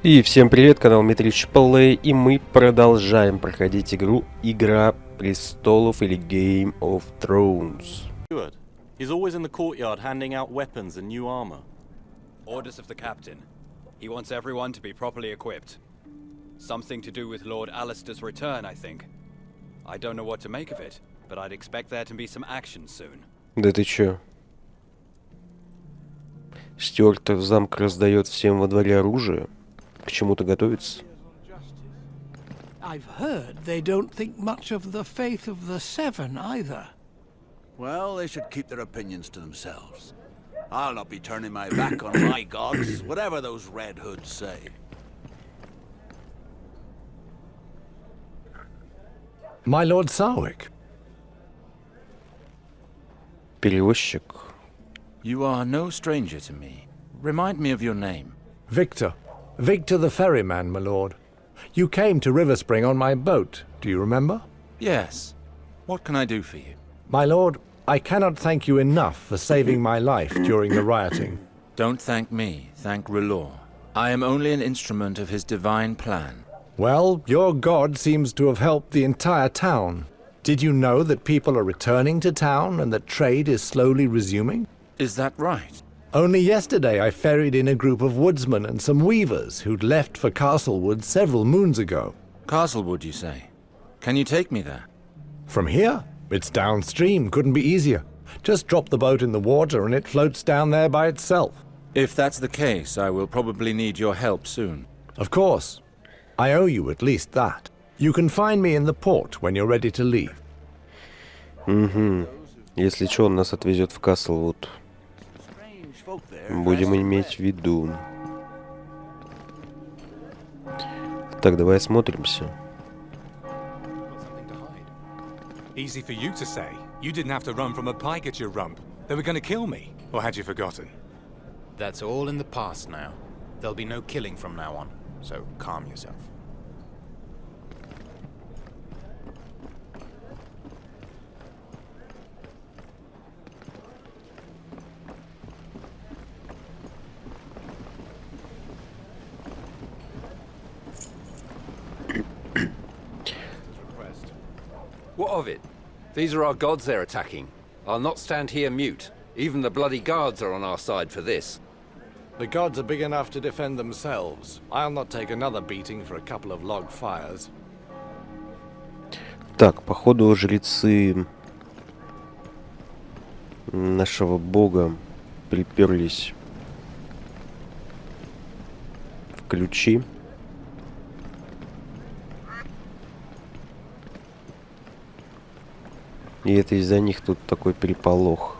И всем привет, канал MitrichPlay, и мы продолжаем проходить игру Игра престолов или Game of Thrones. He's always in the courtyard handing out weapons and new armor. Orders of the captain. He wants everyone to be properly equipped. Something to do with Lord Alistair's return, I think. I don't know what to make of it, but I'd expect there to be some action soon. Да ты чё? Стюарт в замке раздает всем во дворе оружие. К чему-то готовится. I've heard they don't think much of the faith of the Seven either. Well, they should keep their opinions to themselves. I'll not be turning my back on my gods, whatever those Red Hoods say. My Lord Sarwick. Перевозчик. You are no stranger to me. Remind me of your name. Victor. Victor the ferryman, my lord. You came to River Spring on my boat, do you remember? Yes. What can I do for you? My lord, I cannot thank you enough for saving my life during the rioting. Don't thank me, thank R'hllor. I am only an instrument of his divine plan. Well, your god seems to have helped the entire town. Did you know that people are returning to town and that trade is slowly resuming? Is that right? Only yesterday I ferried in a group of woodsmen and some weavers who'd left for Castlewood several moons ago. Castlewood, you say? Can you take me there? From here? It's downstream, couldn't be easier. Just drop the boat in the water and it floats down there by itself. If that's the case, I will probably need your help soon. Of course. I owe you at least that. You can find me in the port when you're ready to leave. Если что, он нас отвезет в Каслвуд. Будем иметь в виду. Так, давай осмотримся. Easy for you to say. You didn't have to run from a pike at your rump. They were going to kill me. Or had you forgotten? That's all in the past now. There'll be no killing from now on, so calm yourself. What of it? These are our gods they're attacking. I'll not stand here mute. Even the bloody guards are on our side for this. The gods are big enough to defend themselves. I'll not take another beating for a couple of log fires. Так, походу жрецы нашего бога приперлись в ключи. И это из-за них тут такой переполох.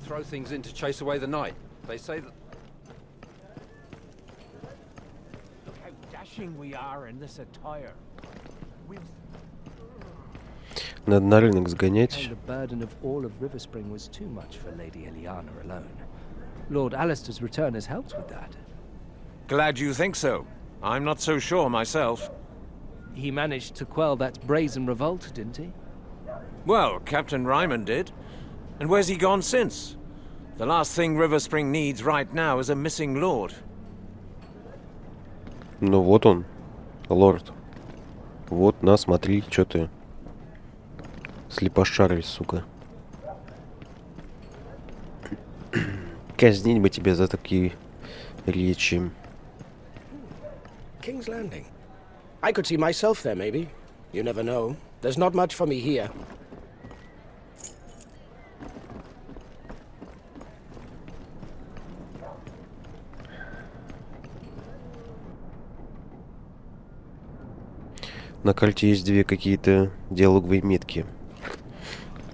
Throw things in to chase away the night. They say that. Look how dashing we are in this attire. Надо на рынок сгонять. And the burden of all of River Spring was too much for Lady Eliana alone. Lord Alistair's return has helped with that. Glad you think so. I'm not so sure myself. He managed to quell that brazen revolt, didn't he? Well, Captain Ryman did. And where's he gone since? The last thing River Spring needs right now is a missing lord. Ну вот он, лорд. Вот, на, смотри, чё ты. Слепошарый, сука. Казнить бы тебя за такие речи. King's Landing. I could see myself there, maybe. You never know. There's not much for me here. На карте есть две какие-то диалоговые метки.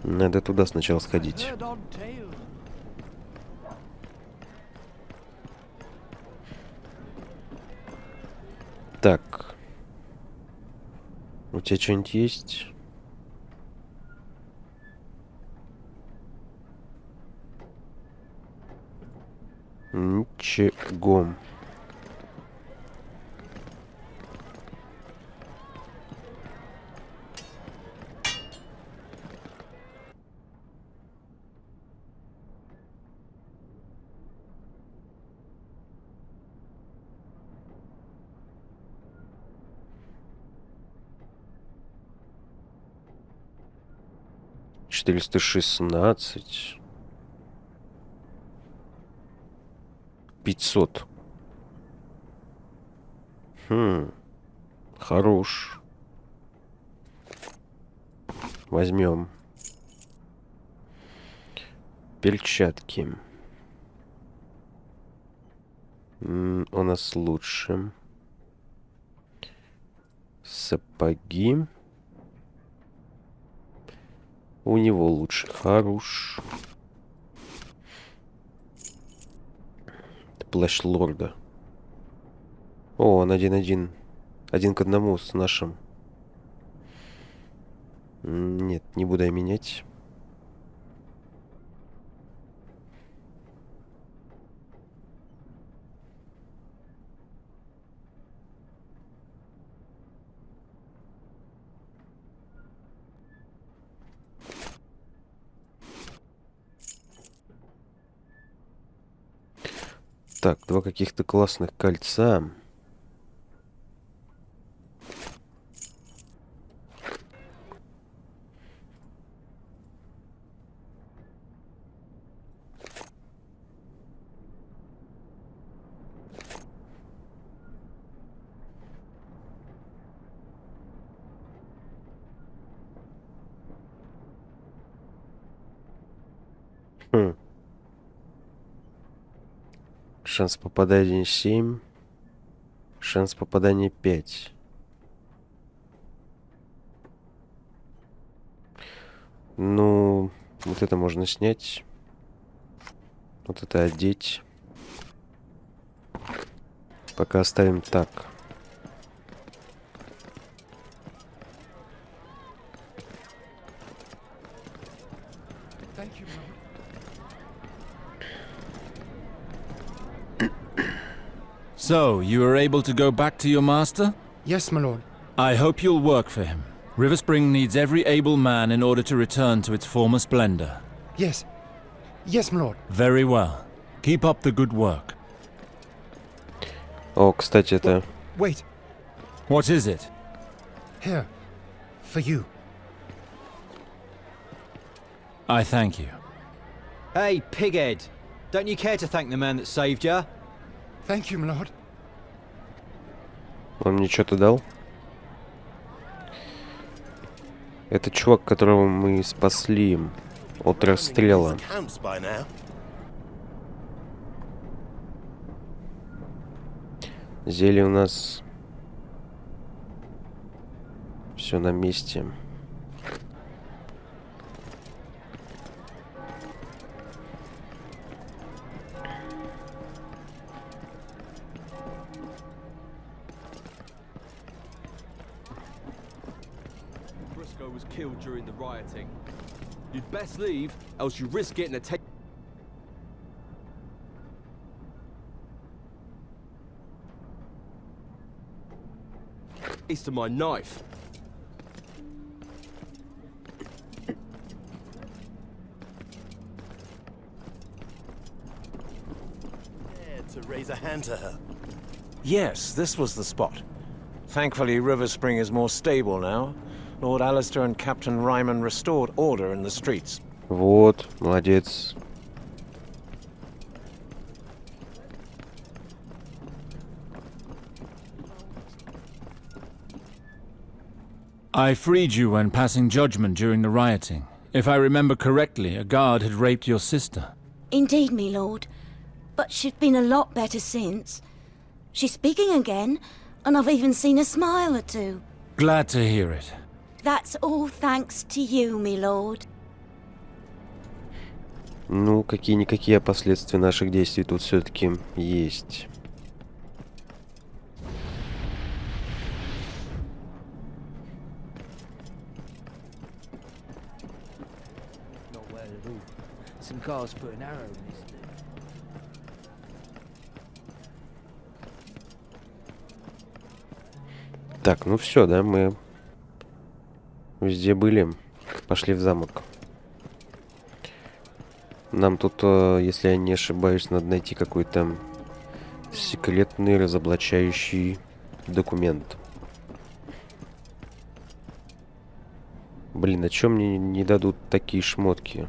Надо туда сначала сходить. Так. У тебя что-нибудь есть? Ничего. 416. 500. Хорош. Возьмем. Перчатки. У нас лучше. Сапоги. У него лучше. Хорош. Это плащ лорда. О, он 1-1. 1 к 1 с нашим. Нет, не буду я менять. Так, 2 каких-то классных кольца. Шанс попадания 7. Шанс попадания 5. Ну, вот это можно снять. Вот это одеть. Пока оставим так. So, you were able to go back to your master? Yes, my lord. I hope you'll work for him. River Spring needs every able man in order to return to its former splendor. Yes. Yes, my lord. Very well. Keep up the good work. О, кстати, это... Wait. What is it? Here. For you. I thank you. Hey, pighead. Don't you care to thank the man that saved you? Thank you, my lord. Он мне что-то дал? Это чувак, которого мы спасли от расстрела. Зелье у нас все на месте. Was killed during the rioting. You'd best leave, else you risk getting a taste of my knife. To raise a hand to her. Yes, this was the spot. Thankfully, River Spring is more stable now. Lord Alistair and Captain Ryman restored order in the streets. Вот, молодец. I freed you when passing judgment during the rioting. If I remember correctly, a guard had raped your sister. Indeed, me lord. But she's been a lot better since. She's speaking again, and I've even seen a smile or two. Glad to hear it. That's all thanks to you, me lord. Ну, какие-никакие последствия наших действий тут все-таки есть. Not well at all. Some guards put an arrow in his. Так, ну все, да, мы везде были. Пошли в замок. Нам тут, если я не ошибаюсь, надо найти какой-то секретный разоблачающий документ. Блин, а чё мне не дадут такие шмотки?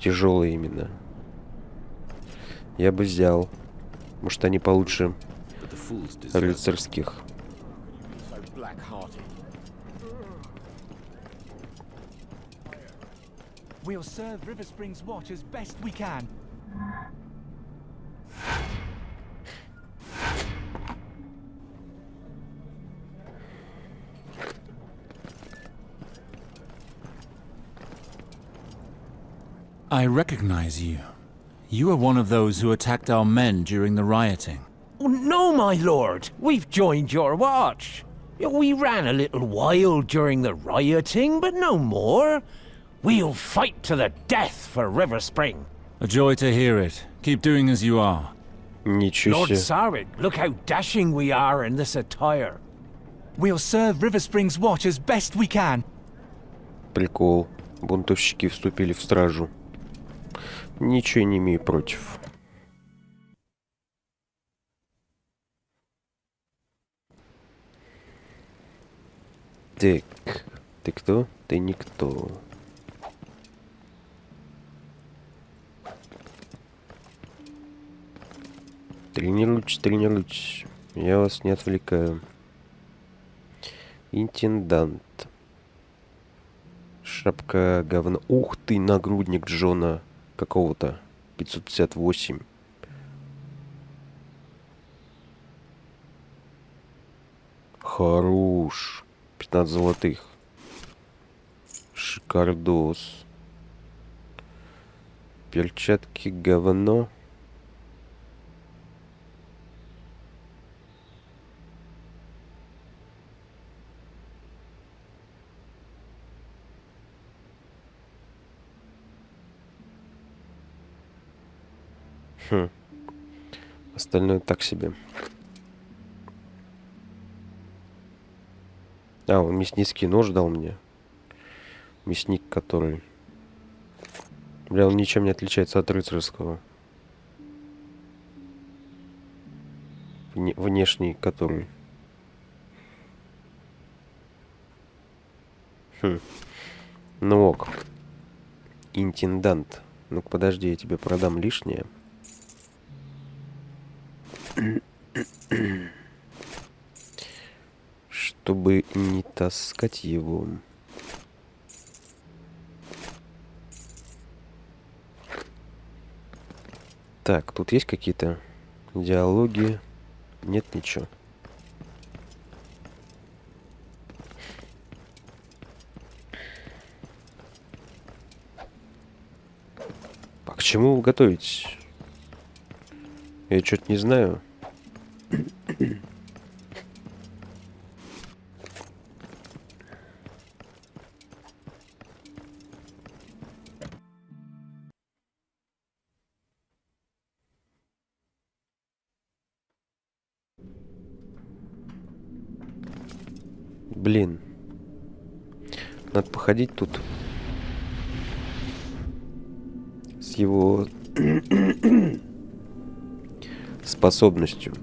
Тяжелые именно. Я бы взял. Может, они получше рыцарских. We'll serve River Springs Watch as best we can. I recognize you. You are one of those who attacked our men during the rioting. Oh, no, my lord. We've joined your watch. We ran a little wild during the rioting, but no more. We'll fight to the death for River Spring. A joy to hear it. Keep doing as you are. Lord Sarek, look how dashing we are in this attire. We'll serve River Springs Watch as best we can. Прикол. Бунтовщики вступили в стражу. Ничего не имею против. Так. Ты кто? Ты никто. Тренируйтесь, тренируйтесь. Я вас не отвлекаю. Интендант. Шапка говно. Ух ты, нагрудник Джона какого-то. 558. Хорош. 15 золотых. Шикардос. Перчатки говно. Остальное так себе. А, он мясницкий нож дал мне. Мясник, который... Бля, он ничем не отличается от рыцарского. Внешний, который... Ну ок. Интендант. Ну-ка, подожди, я тебе продам лишнее. Чтобы не таскать его. Так, тут есть какие-то диалоги? Нет, ничего. А к чему вы готовитесь? Я что-то не знаю. Блин. Надо походить тут. С его способностью.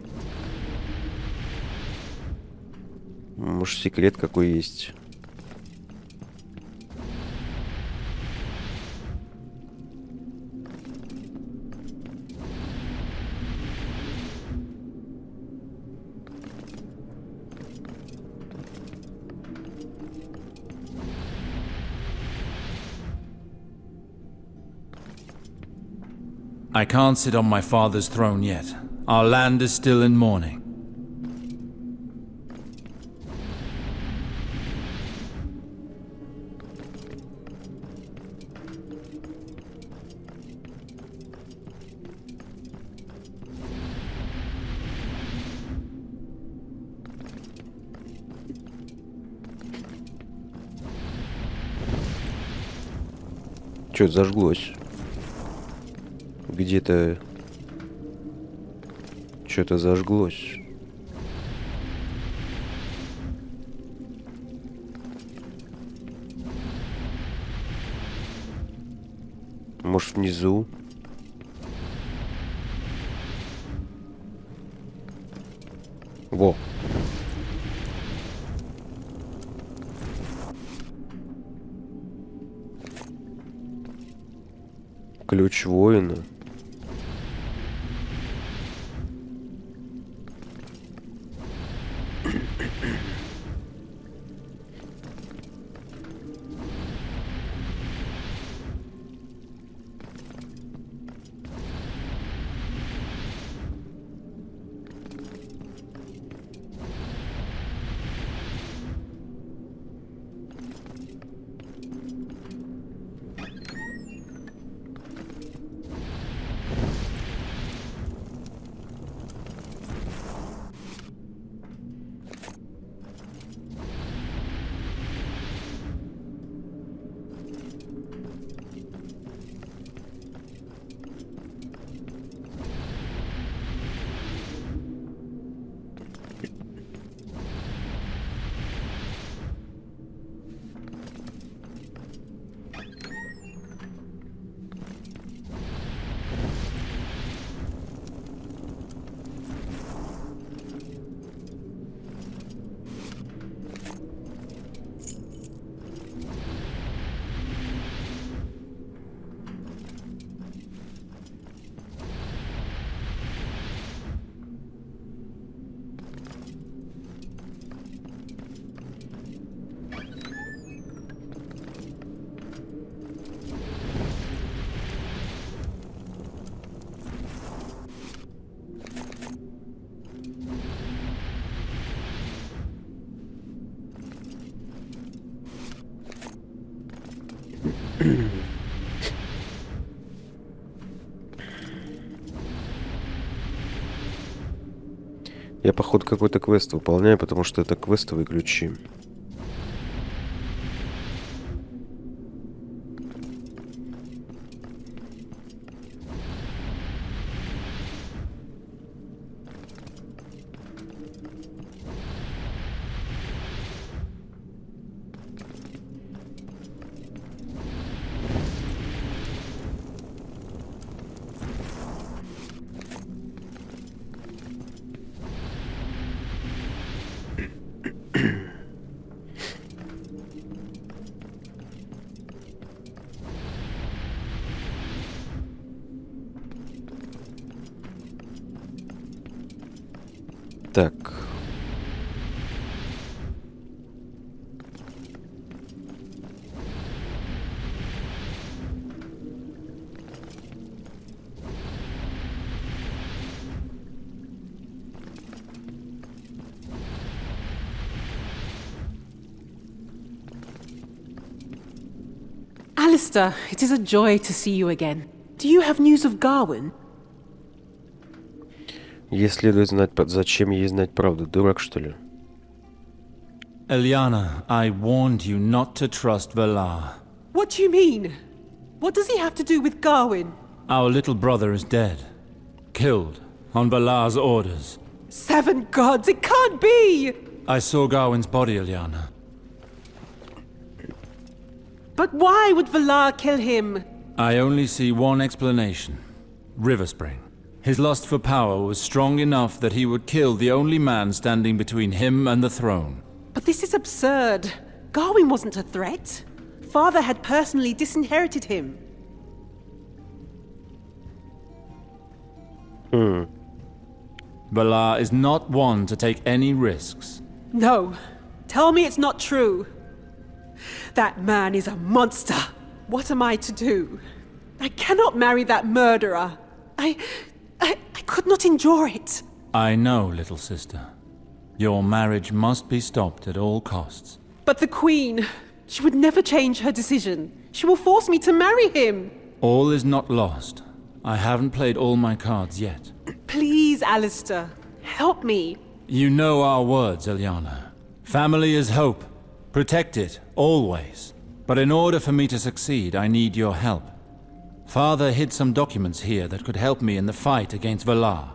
Может, секрет какой есть. I can't sit on my father's throne yet. Our land is still in mourning. Чё зажглось? Где-то что-то зажглось. Может, внизу? Во. Ключ воина. Я, походу, какой-то квест выполняю, потому что это квестовые ключи. Так. Alistair, it is a joy to see you again. Do you have news of Garwin? Ей следует знать, зачем ей знать правду. Дурак, что ли? Eliana, I warned you not to trust Valar. What do you mean? What does he have to do with Garwin? Our little brother is dead. Killed on Valar's orders. 7 gods, it can't be! I saw Garwin's body, Eliana. But why would Valar kill him? I only see one explanation. Riverspring. His lust for power was strong enough that he would kill the only man standing between him and the throne. But this is absurd. Garwin wasn't a threat. Father had personally disinherited him. Valar is not one to take any risks. No. Tell me it's not true. That man is a monster. What am I to do? I cannot marry that murderer. I could not endure it. I know, little sister. Your marriage must be stopped at all costs. But the Queen, she would never change her decision. She will force me to marry him. All is not lost. I haven't played all my cards yet. Please, Alistair, help me. You know our words, Eliana. Family is hope. Protect it, always. But in order for me to succeed, I need your help. Father hid some documents here that could help me in the fight against Valar.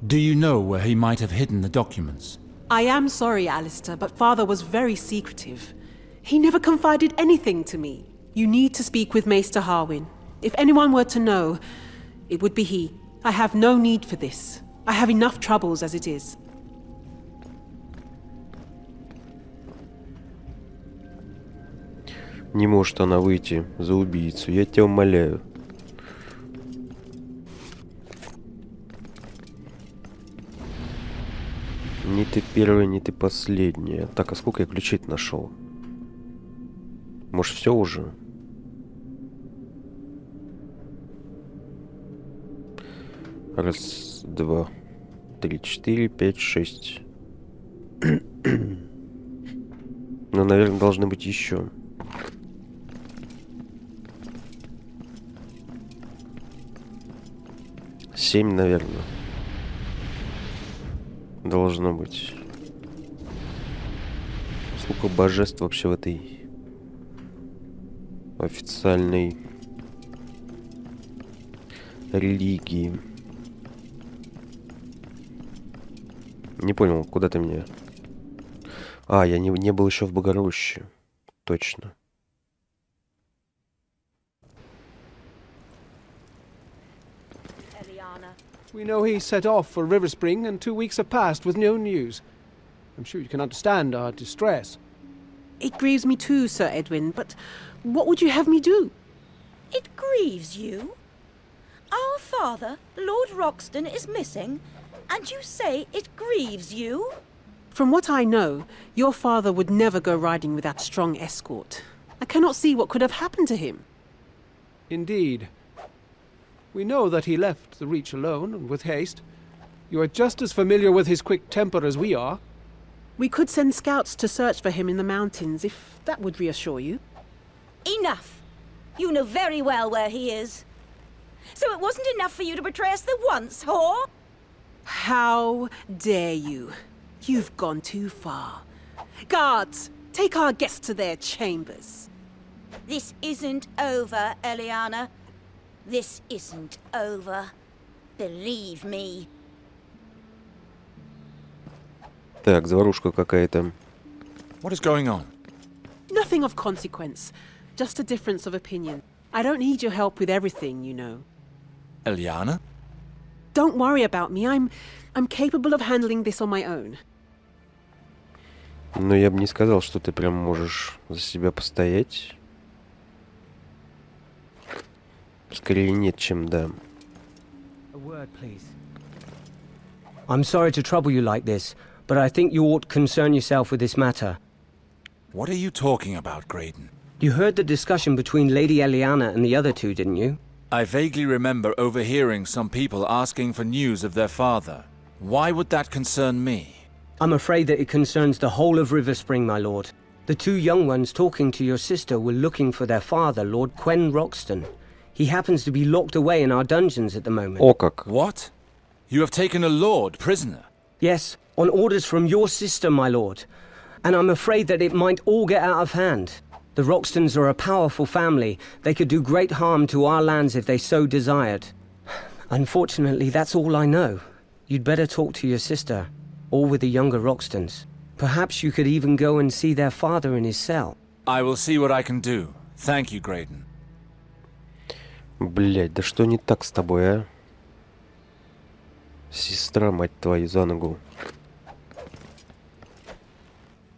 Do you know where he might have hidden the documents? I am sorry, Alistair, but Father was very secretive. He never confided anything to me. You need to speak with Maester Harwin. If anyone were to know, it would be he. I have no need for this. I have enough troubles as it is. Не может она выйти за убийцу, я тебя умоляю. ты первая, не ты последняя. Так, а сколько я ключей нашел? Может, все уже? Раз, два, три, 4, 5, 6. Ну, наверное, должны быть еще. Семь, наверное. Должно быть. Сколько божеств вообще в этой официальной религии. Не понял, куда ты меня? А, я не был еще в Богороще. Точно. We know he set off for River Spring, and 2 weeks have passed with no news. I'm sure you can understand our distress. It grieves me too, Sir Edwin, but what would you have me do? It grieves you? Our father, Lord Roxton, is missing, and you say it grieves you? From what I know, your father would never go riding without strong escort. I cannot see what could have happened to him. Indeed. We know that he left the Reach alone and with haste. You are just as familiar with his quick temper as we are. We could send scouts to search for him in the mountains, if that would reassure you. Enough! You know very well where he is. So it wasn't enough for you to betray us the once, whore? How dare you? You've gone too far. Guards, take our guests to their chambers. This isn't over, Eliana. This isn't over. Believe me. Так, заварушка какая-то. What is going on? Nothing of consequence. Just a difference of opinion. I don't need your help with everything, you know. Eliana? Don't worry about me. I'm capable of handling this on my own. Но я бы не сказал, что ты прям можешь за себя постоять. Скорее нет, чем да. A word, please. I'm sorry to trouble you like this, but I think you ought to concern yourself with this matter. What are you talking about, Graydon? You heard the discussion between Lady Eliana and the other two, didn't you? I vaguely remember overhearing some people asking for news of their father. Why would that concern me? I'm afraid that it concerns the whole of River Spring, my lord. The two young ones talking to your sister were looking for their father, Lord Quen Roxton. He happens to be locked away in our dungeons at the moment. О как. What? You have taken a lord prisoner? Yes, on orders from your sister, my lord. And I'm afraid that it might all get out of hand. The Roxtons are a powerful family. They could do great harm to our lands if they so desired. Unfortunately, that's all I know. You'd better talk to your sister, or with the younger Roxtons. Perhaps you could even go and see their father in his cell. I will see what I can do. Thank you, Graydon. Блять, да что не так с тобой, а? Сестра, мать твою, за ногу.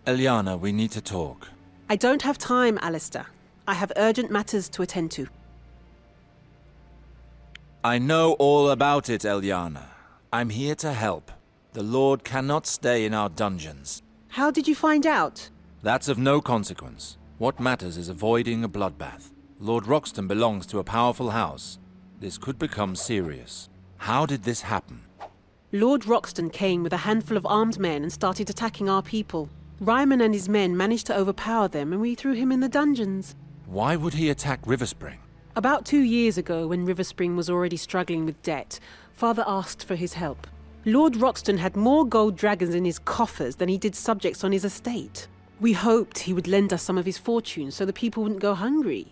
Eliana, we need to talk. I don't have time, Alistair. I have urgent matters to attend to. I know all about it, Eliana. I'm here to help. The Lord cannot stay in our dungeons. How did you find out? That's of no consequence. What matters is avoiding a bloodbath. Lord Roxton belongs to a powerful house. This could become serious. How did this happen? Lord Roxton came with a handful of armed men and started attacking our people. Ryman and his men managed to overpower them, and we threw him in the dungeons. Why would he attack River Spring? About 2 years ago, when River Spring was already struggling with debt, Father asked for his help. Lord Roxton had more gold dragons in his coffers than he did subjects on his estate. We hoped he would lend us some of his fortune so the people wouldn't go hungry.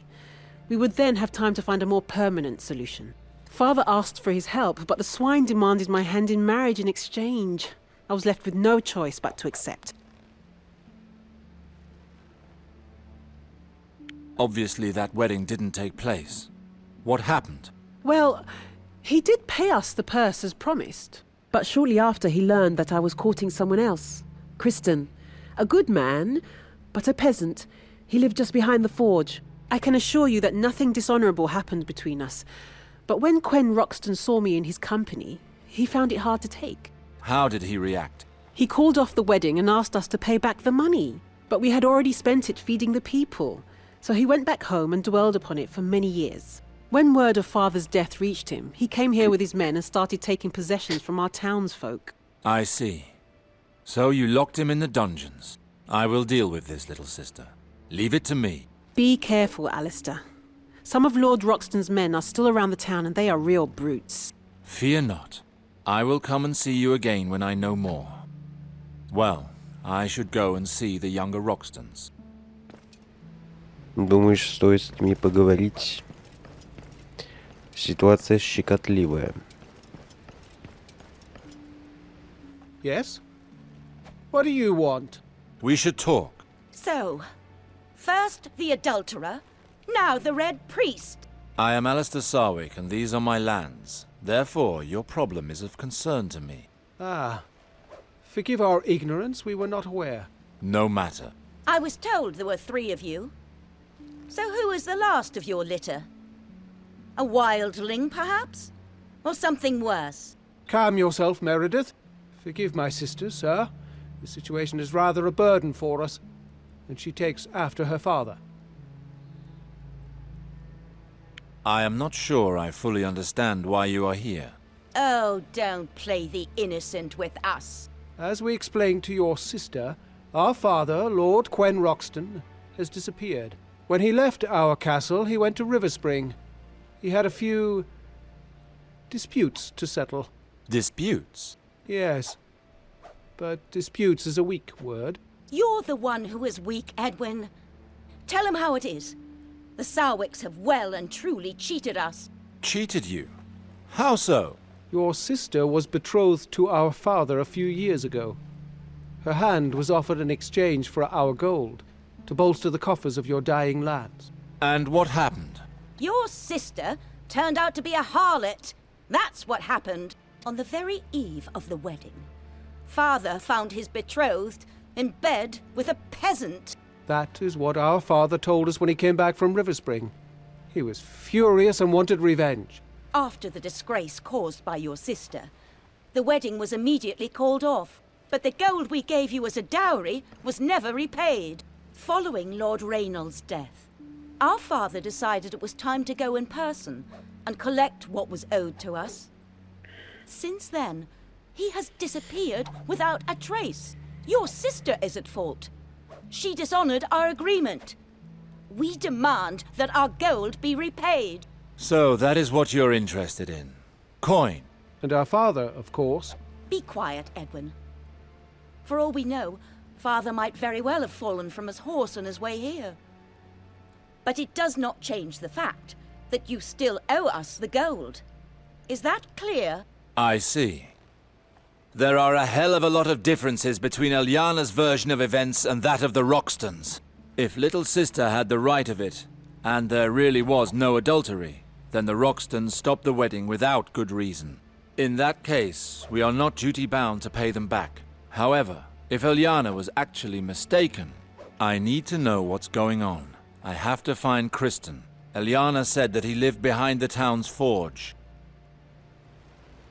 We would then have time to find a more permanent solution. Father asked for his help, but the swine demanded my hand in marriage in exchange. I was left with no choice but to accept. Obviously, that wedding didn't take place. What happened? Well, he did pay us the purse as promised. But shortly after, he learned that I was courting someone else. Kristen. A good man, but a peasant. He lived just behind the forge. I can assure you that nothing dishonourable happened between us. But when Quen Roxton saw me in his company, he found it hard to take. How did he react? He called off the wedding and asked us to pay back the money. But we had already spent it feeding the people. So he went back home and dwelled upon it for many years. When word of Father's death reached him, he came here with his men and started taking possessions from our townsfolk. I see. So you locked him in the dungeons. I will deal with this, little sister. Leave it to me. Be careful, Alistair. Some of Lord Roxton's men are still around the town and they are real brutes. Fear not. I will come and see you again when I know more. Well, I should go and see the younger Roxtons. Думаешь, стоит с ними поговорить? Ситуация щекотливая. Yes? What do you want? We should talk. So, first the adulterer, now the Red Priest. I am Alistair Sarwick, and these are my lands. Therefore, your problem is of concern to me. Ah. Forgive our ignorance, we were not aware. No matter. I was told there were 3 of you. So who is the last of your litter? A wildling, perhaps? Or something worse? Calm yourself, Meredith. Forgive my sister, sir. The situation is rather a burden for us, and she takes after her father. I am not sure I fully understand why you are here. Oh, don't play the innocent with us. As we explained to your sister, our father, Lord Quen Roxton, has disappeared. When he left our castle, he went to Riverspring. He had a few disputes to settle. Disputes? Yes. But disputes is a weak word. You're the one who is weak, Edwin. Tell him how it is. The Sarwicks have well and truly cheated us. Cheated you? How so? Your sister was betrothed to our father a few years ago. Her hand was offered in exchange for our gold, to bolster the coffers of your dying lands. And what happened? Your sister turned out to be a harlot. That's what happened. On the very eve of the wedding, Father found his betrothed in bed with a peasant. That is what our father told us when he came back from Riverspring. He was furious and wanted revenge. After the disgrace caused by your sister, the wedding was immediately called off. But the gold we gave you as a dowry was never repaid. Following Lord Raynald's death, our father decided it was time to go in person and collect what was owed to us. Since then, he has disappeared without a trace. Your sister is at fault. She dishonored our agreement. We demand that our gold be repaid. So that is what you're interested in. Coin. And our father, of course. Be quiet, Edwin. For all we know, Father might very well have fallen from his horse on his way here. But it does not change the fact that you still owe us the gold. Is that clear? I see. There are a hell of a lot of differences between Eliana's version of events and that of the Roxtons. If little sister had the right of it, and there really was no adultery, then the Roxtons stopped the wedding without good reason. In that case, we are not duty-bound to pay them back. However, if Eliana was actually mistaken, I need to know what's going on. I have to find Kristen. Eliana said that he lived behind the town's forge.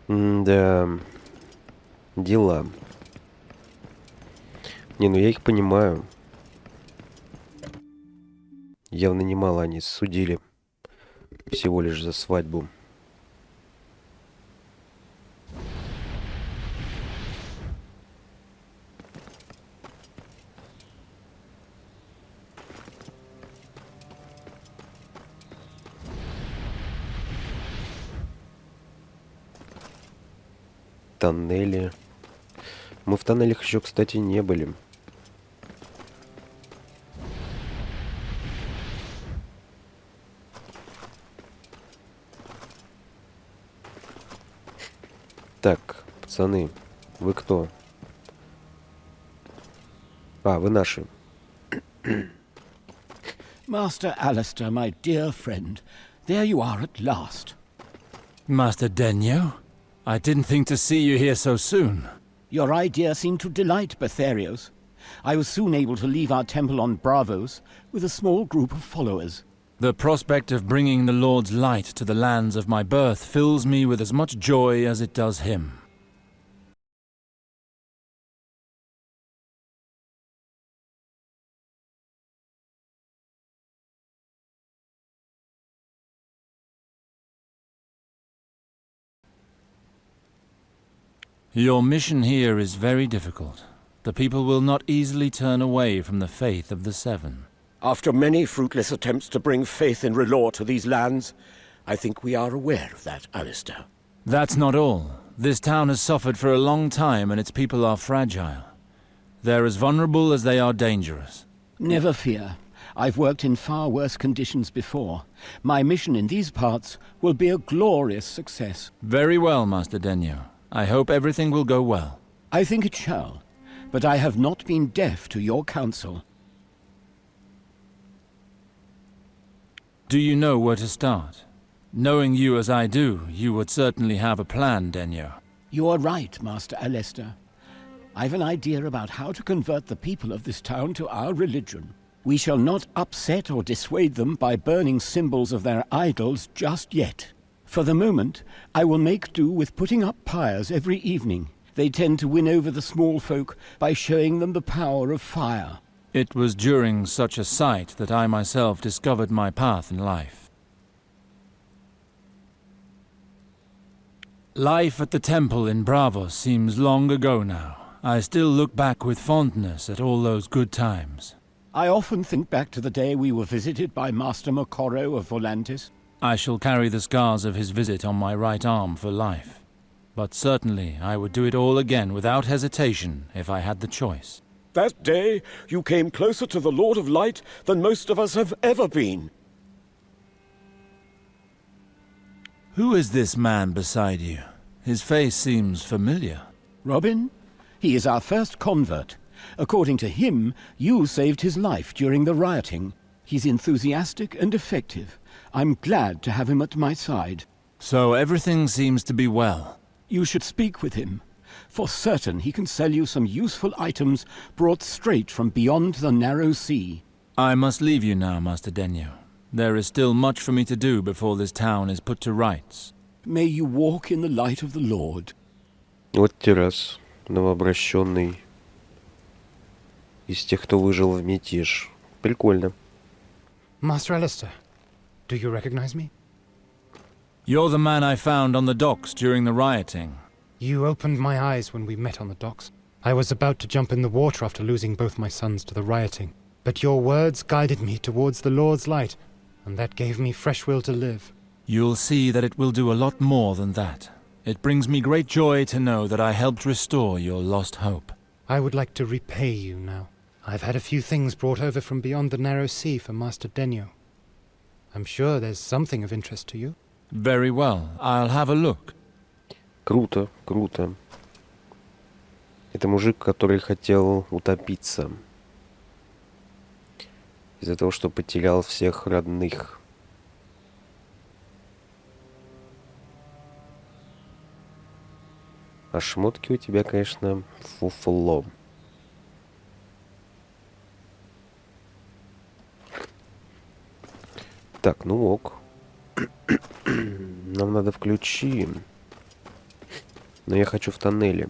Да, дела. Не, ну я их понимаю. Явно немало они судили всего лишь за свадьбу. Тоннели. Мы в тоннелях еще, кстати, не были. Так, пацаны, вы кто? А, вы наши. Master Alistair, my dear friend, there you are at last. Master Denyo? I didn't think to see you here so soon. Your idea seemed to delight Betharios. I was soon able to leave our temple on Bravos with a small group of followers. The prospect of bringing the Lord's light to the lands of my birth fills me with as much joy as it does him. Your mission here is very difficult. The people will not easily turn away from the faith of the Seven. After many fruitless attempts to bring faith in Relore to these lands, I think we are aware of that, Alistair. That's not all. This town has suffered for a long time and its people are fragile. They're as vulnerable as they are dangerous. Never fear. I've worked in far worse conditions before. My mission in these parts will be a glorious success. Very well, Master Denyo. I hope everything will go well. I think it shall, but I have not been deaf to your counsel. Do you know where to start? Knowing you as I do, you would certainly have a plan, Denyo. You are right, Master Alistair. I've an idea about how to convert the people of this town to our religion. We shall not upset or dissuade them by burning symbols of their idols just yet. For the moment, I will make do with putting up pyres every evening. They tend to win over the small folk by showing them the power of fire. It was during such a sight that I myself discovered my path in life. Life at the temple in Bravo seems long ago now. I still look back with fondness at all those good times. I often think back to the day we were visited by Master Mokoro of Volantis. I shall carry the scars of his visit on my right arm for life. But certainly I would do it all again without hesitation if I had the choice. That day, you came closer to the Lord of Light than most of us have ever been. Who is this man beside you? His face seems familiar. Robin? He is our first convert. According to him, you saved his life during the rioting. He's enthusiastic and effective. I'm glad to have him at my side. So everything seems to be well. You should speak with him. For certain he can sell you some useful items brought straight from beyond the narrow sea. I must leave you now, Master Denyo. There is still much for me to do before this town is put to rights. May you walk in the light of the Lord. Вот те раз новообращенный из тех, кто выжил в мятеж. Прикольно. Master Alistair, do you recognize me? You're the man I found on the docks during the rioting. You opened my eyes when we met on the docks. I was about to jump in the water after losing both my sons to the rioting. But your words guided me towards the Lord's light, and that gave me fresh will to live. You'll see that it will do a lot more than that. It brings me great joy to know that I helped restore your lost hope. I would like to repay you now. I've had a few things brought over from beyond the narrow sea for Master Denyo. I'm sure there's something of interest to you. Very well, I'll have a look. Круто, круто. Это мужик, который хотел утопиться. Из-за того, что потерял всех родных. А шмотки у тебя, конечно, фуфло. Так, ну ок. Нам надо в ключи. Но я хочу в тоннеле.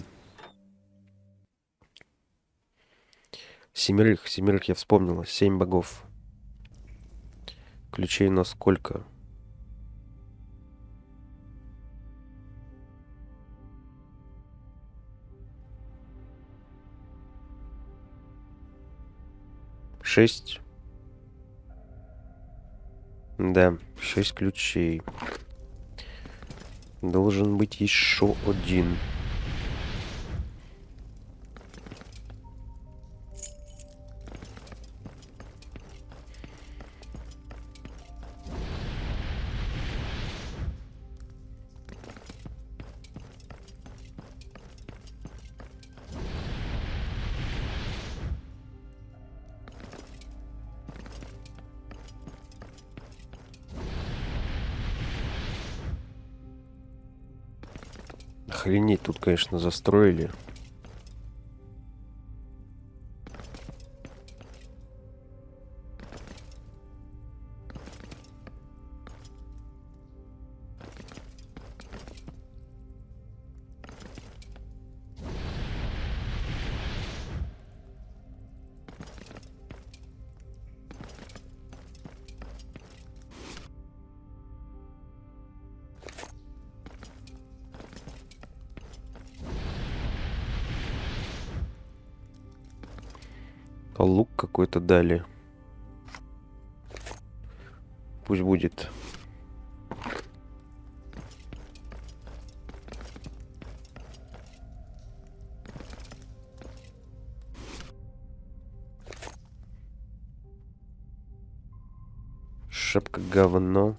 Семерых я вспомнила. 7 богов. Ключей у нас сколько? Шесть. Да, 6 ключей. Должен быть еще один. Охренеть, тут, конечно, застроили. А лук какой-то дали. Пусть будет. Шапка говно.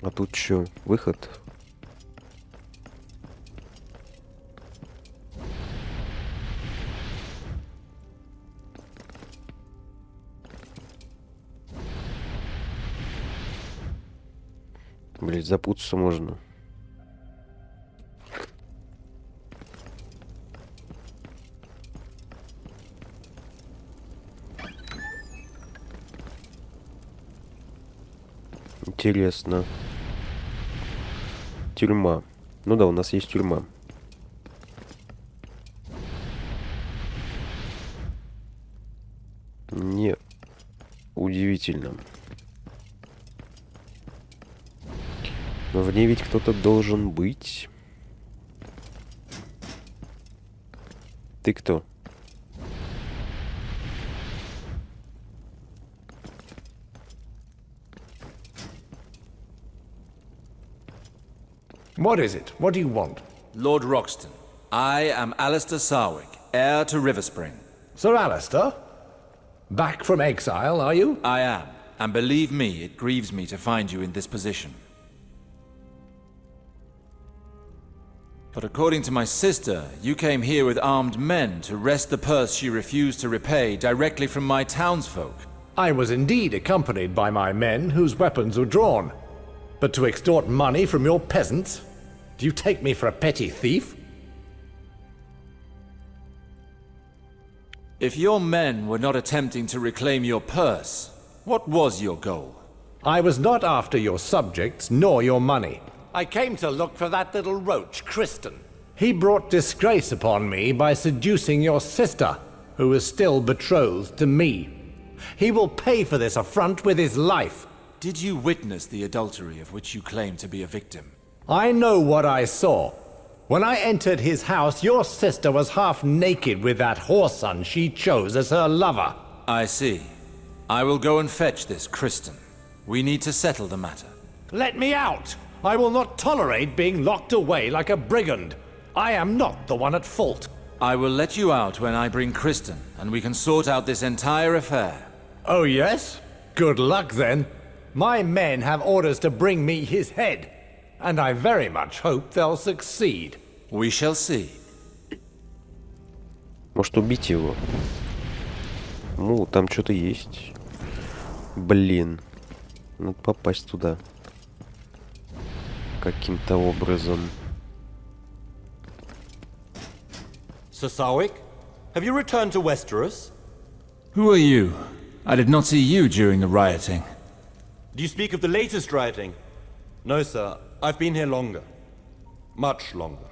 А тут что, выход? Блять, запутаться можно. Интересно. Тюрьма. Ну да, у нас есть тюрьма. Не удивительно. Но в ней ведь кто-то должен быть. Ты кто? What is it? What do you want? Lord Roxton, I am Alistair Sarwick, heir to Riverspring. Sir Alistair? Back from exile, are you? I am, and believe me, it grieves me to find you in this position. But according to my sister, you came here with armed men to wrest the purse she refused to repay directly from my townsfolk. I was indeed accompanied by my men whose weapons were drawn. But to extort money from your peasants? Do you take me for a petty thief? If your men were not attempting to reclaim your purse, what was your goal? I was not after your subjects, nor your money. I came to look for that little roach, Kristen. He brought disgrace upon me by seducing your sister, who is still betrothed to me. He will pay for this affront with his life. Did you witness the adultery of which you claim to be a victim? I know what I saw. When I entered his house, your sister was half naked with that whoreson she chose as her lover. I see. I will go and fetch this Kristen. We need to settle the matter. Let me out! I will not tolerate being locked away like a brigand. I am not the one at fault. I will let you out when I bring Kristen, and we can sort out this entire affair. Oh yes? Good luck then. My men have orders to bring me his head, and I very much hope they'll succeed. We shall see. Может убить его? Ну, там что-то есть. Блин. Надо попасть туда. Каким-то образом. Sir Sarwick, have you returned to Westeros? Who are you? I did not see you during the rioting. Do you speak of the latest rioting? No, sir. I've been here longer. Much longer.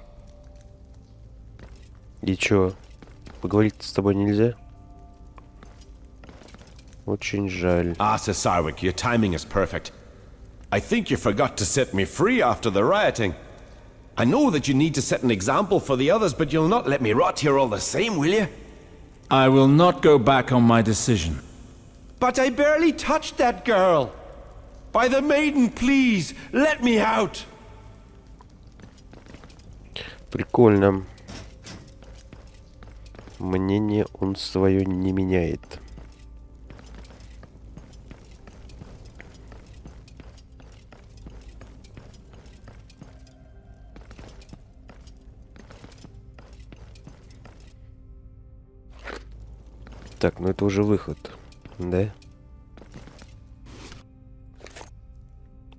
И чё? Поговорить с тобой нельзя? Очень жаль. Ah, Sir Sarwick, your timing is perfect. I think you forgot to set me free after the rioting. I know that you need to set an example for the others, but you'll not let me rot here all the same, will you? I will not go back on my decision. But I barely touched that girl. By the maiden, please, let me out. Прикольно. Мнение он свое не меняет. Так, ну это уже выход, да?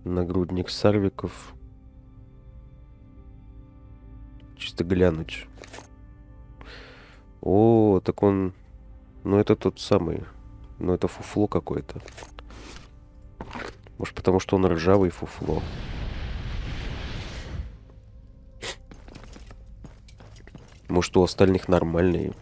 Нагрудник сарвиков. Чисто глянуть. О, так он... Ну это тот самый. Ну это фуфло какое-то. Может, потому что он ржавый фуфло. Может, у остальных нормальные.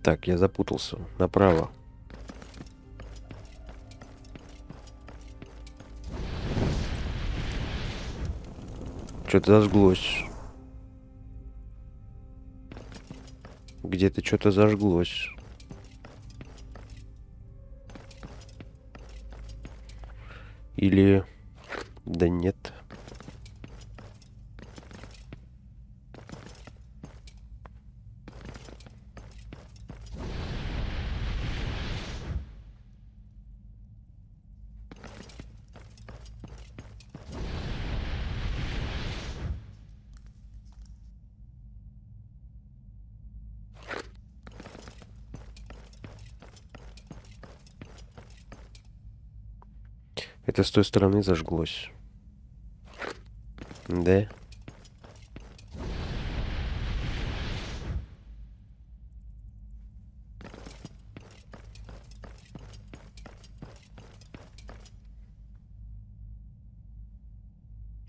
Так, я запутался. Направо. Что-то зажглось. Где-то что-то зажглось. Или... Да нет. Это с той стороны зажглось. Да?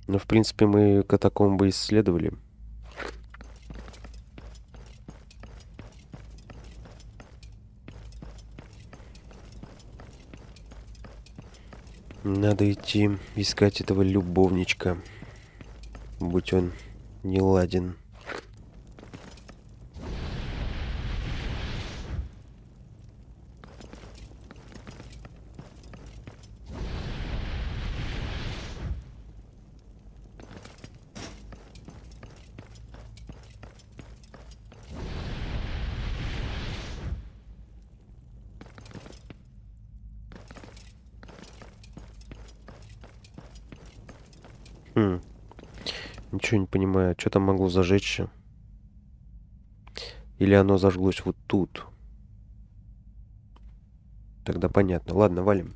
Ну, в принципе, мы катакомбы исследовали. Надо идти искать этого любовничка, будь он не ладен. Ничего не понимаю, что там могло зажечься? Или оно зажглось вот тут? Тогда понятно. Ладно, валим.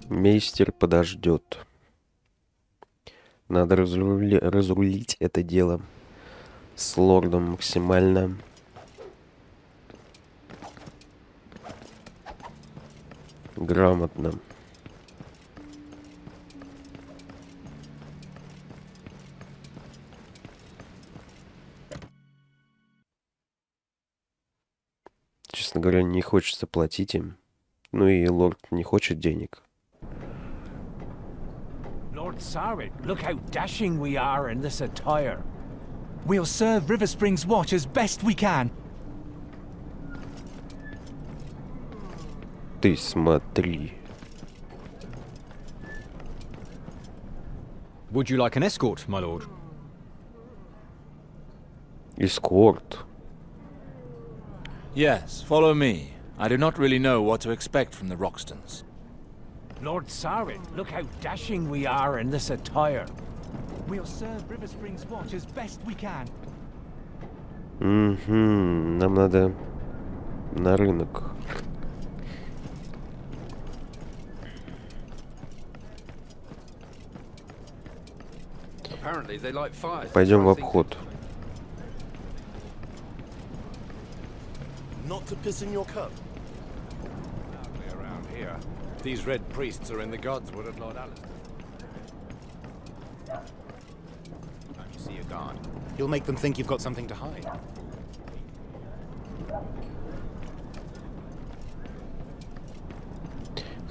Мейстер подождет. Надо разрулить это дело с лордом максимально грамотно. Честно говоря, не хочется платить им. Ну и лорд не хочет денег. Lord Sarek, look how dashing we are in this attire. We'll serve River Springs watch as best we can. Ты смотри. Would you like an escort, my lord? Эскорт. Yes, follow me. I do not really know what to expect from the Roxtons. Lord Sarek, look how dashing we are in this attire. We'll serve River Springs watch as best we can. Нам надо на рынок. Пойдем в обход. Not to piss in your cup. Around here, these red priests are in the Godswood at Lord Alistair. Time you see a guard, you'll make them think you've got something to hide.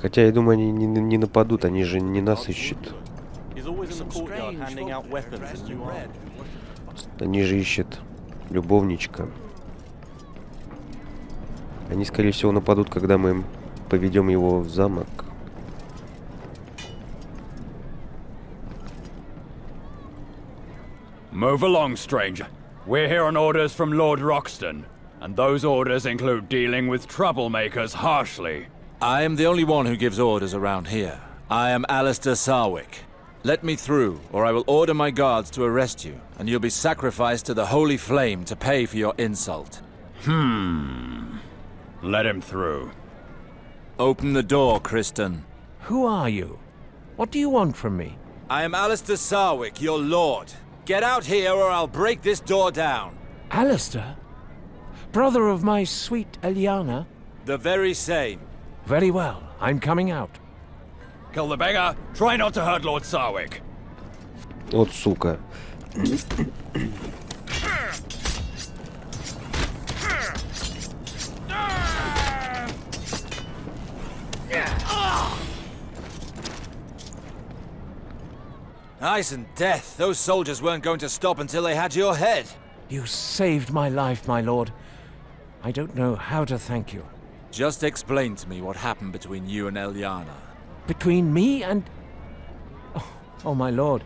Хотя, я думаю, они не нападут, они же не нас ищут. He's always in the courtyard handing out weapons and new arms. Они же ищут любовничка. Они, скорее всего, нападут, когда мы поведем его в замок. Move along, stranger. We're here on orders from Lord Roxton, and those orders include dealing with troublemakers harshly. I am the only one who gives orders around here. I am Alistair Sarwick. Let me through, or I will order my guards to arrest you, and you'll be sacrificed to the holy flame to pay for your insult. Let him through. Open the door, Kristen. Who are you? What do you want from me? I am Alistair Sarwick, your lord. Get out here or I'll break this door down. Alistair? Brother of my sweet Eliana? The very same. Very well, I'm coming out. Kill the beggar. Try not to hurt Lord Sarwick. Вот сука. Ice and death. Those soldiers weren't going to stop until they had your head. You saved my life, my lord. I don't know how to thank you. Just explain to me what happened between you and Eliana. Between me and... Oh, my lord.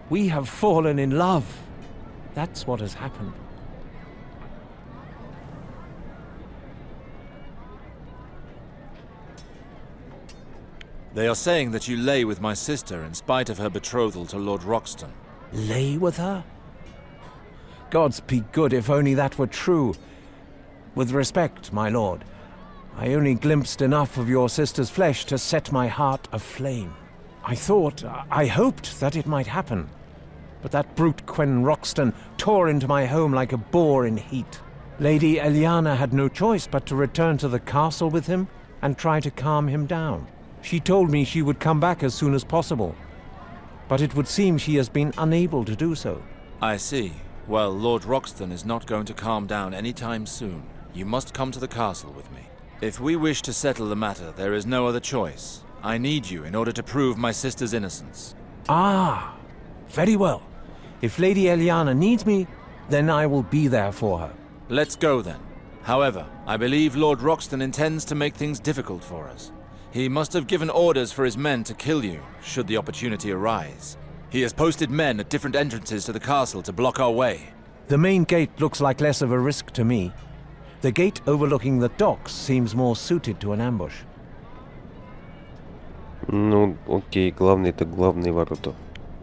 We have fallen in love. That's what has happened. They are saying that you lay with my sister in spite of her betrothal to Lord Roxton. Lay with her? Gods be good if only that were true. With respect, my lord, I only glimpsed enough of your sister's flesh to set my heart aflame. I hoped that it might happen. But that brute Quen Roxton tore into my home like a boar in heat. Lady Eliana had no choice but to return to the castle with him and try to calm him down. She told me she would come back as soon as possible. But it would seem she has been unable to do so. I see. Well, Lord Roxton is not going to calm down anytime soon. You must come to the castle with me. If we wish to settle the matter, there is no other choice. I need you in order to prove my sister's innocence. Ah, very well. If Lady Eliana needs me, then I will be there for her. Let's go then. However, I believe Lord Roxton intends to make things difficult for us. He must have given orders for his men to kill you, should the opportunity arise. He has posted men at different entrances to the castle to block our way. The main gate looks like less of a risk to me. The gate overlooking the docks seems more suited to an ambush. Ну, окей, это главные ворота.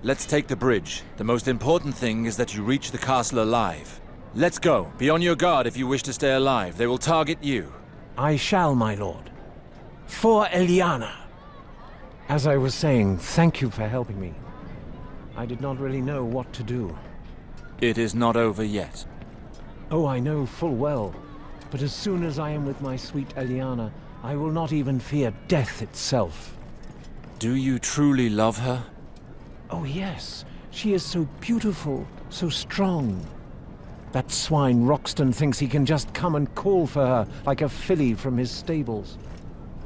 Let's take the bridge. The most important thing is that you reach the castle alive. Let's go. Be on your guard if you wish to stay alive. They will target you. I shall, my lord. For Eliana. As I was saying, thank you for helping me. I did not really know what to do. It is not over yet. Oh, I know full well. But as soon as I am with my sweet Eliana, I will not even fear death itself. Do you truly love her? Oh, yes. She is so beautiful, so strong. That swine Roxton thinks he can just come and call for her like a filly from his stables.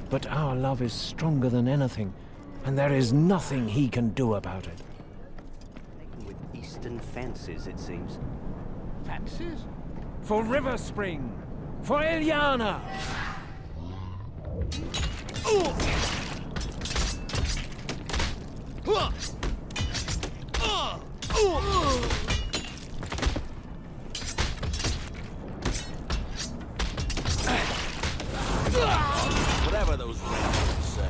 But our love is stronger than anything, and there is nothing he can do about it. With eastern fences, it seems. Fences? For River Spring! For Eliana!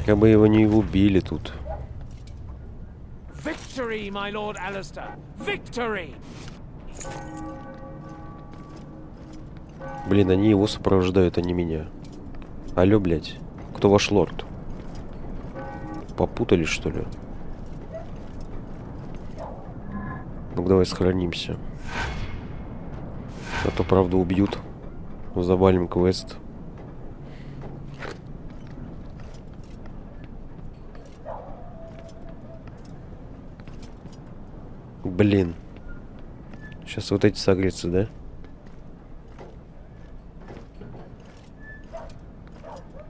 Как бы его не убили тут. Victory, my lord Alistair! Victory! Блин, они его сопровождают, а не меня. Алло, блядь. Кто ваш лорд? Попутали, что ли? Ну давай сохранимся. А то, правда, убьют. Завалим квест. Блин. Сейчас вот эти согреются, да?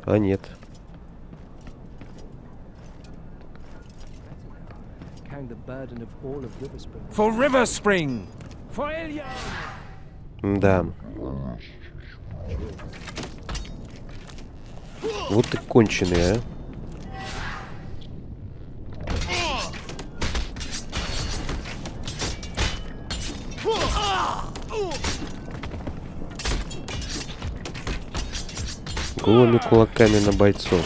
А нет. carrying the burden of all of Riverspring. For Riverspring! For Ilya! Да. Вот ты конченый, а. Голыми кулаками на бойцов.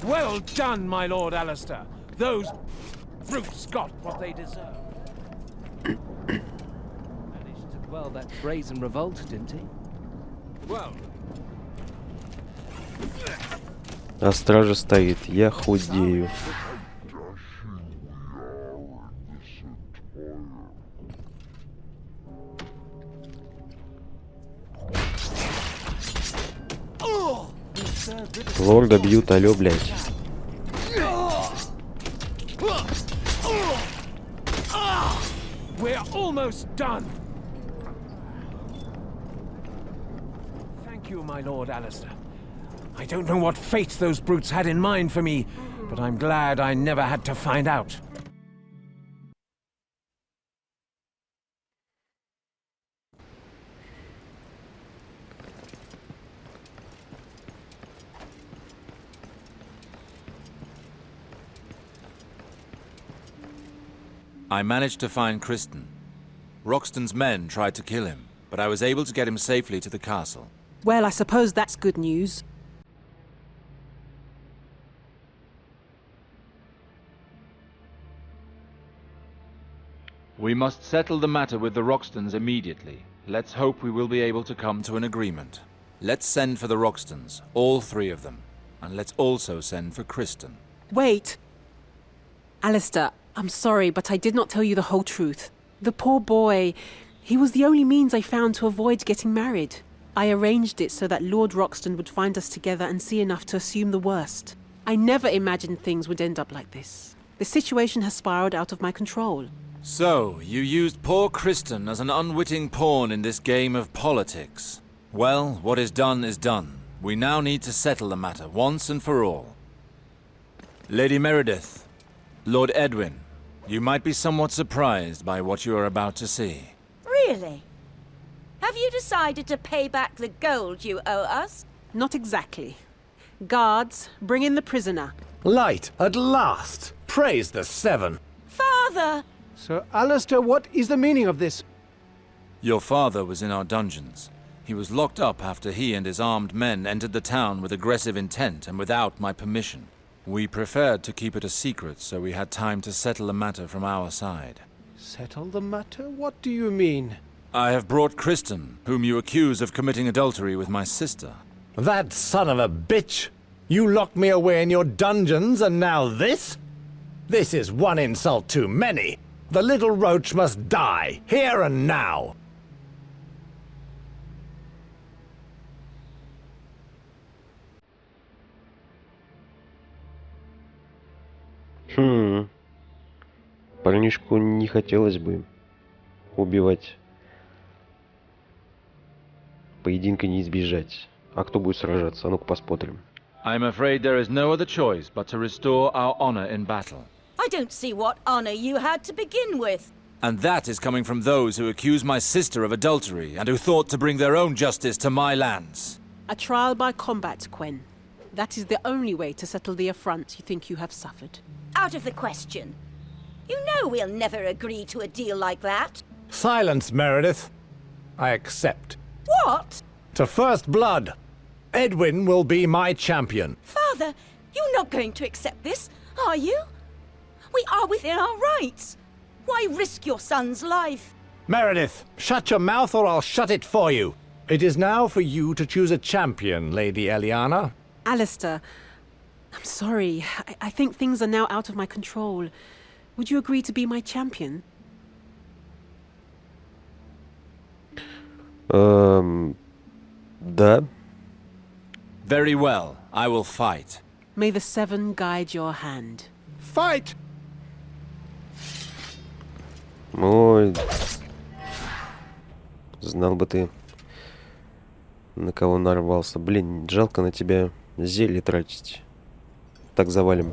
Well done, my lord Alistair. Those brutes got what they deserve. Managed to quell that brazen revolt, didn't he? Well. А стража стоит. Я худею. Лорда бьют, алё, блядь. We're almost done. Thank you, my lord Alistair. I don't know what fate those brutes had in mind for me, but I'm glad I never had to find out. I managed to find Kristen. Roxton's men tried to kill him, but I was able to get him safely to the castle. Well, I suppose that's good news. We must settle the matter with the Roxtons immediately. Let's hope we will be able to come to an agreement. Let's send for the Roxtons, all three of them. And let's also send for Kristen. Wait! Alistair, I'm sorry, but I did not tell you the whole truth. The poor boy, he was the only means I found to avoid getting married. I arranged it so that Lord Roxton would find us together and see enough to assume the worst. I never imagined things would end up like this. The situation has spiraled out of my control. So, you used poor Kristen as an unwitting pawn in this game of politics. Well, what is done is done. We now need to settle the matter once and for all. Lady Meredith, Lord Edwin, you might be somewhat surprised by what you are about to see. Really? Have you decided to pay back the gold you owe us? Not exactly. Guards, bring in the prisoner. Light, at last! Praise the Seven! Father! Sir Alistair, what is the meaning of this? Your father was in our dungeons. He was locked up after he and his armed men entered the town with aggressive intent and without my permission. We preferred to keep it a secret, so we had time to settle the matter from our side. Settle the matter? What do you mean? I have brought Kristen, whom you accuse of committing adultery with my sister. That son of a bitch! You locked me away in your dungeons, and now this? This is one insult too many! The little roach must die, here and now! Парнишку не хотелось бы убивать. Поединка не избежать. А кто будет сражаться? А ну-ка посмотрим. I'm afraid there is no other choice but to restore our honor in battle. I don't see what honor you had to begin with. And that is coming from those who accuse my sister of adultery and who thought to bring their own justice to my lands. A trial by combat, Quen. That is the only way to settle the affront you think you have suffered. Out of the question. You know we'll never agree to a deal like that. Silence, Meredith. I accept. What? To first blood. Edwin will be my champion. Father, you're not going to accept this, are you? We are within our rights. Why risk your son's life? Meredith, shut your mouth or I'll shut it for you. It is now for you to choose a champion, Lady Eliana. Alistair, I'm sorry. I think things are now out of my control. Would you agree to be my champion? Да. Very well. I will fight. May the Seven guide your hand. Fight! Ой. Знал бы ты, на кого нарвался. Блин, жалко на тебя зелье тратить. так завалим.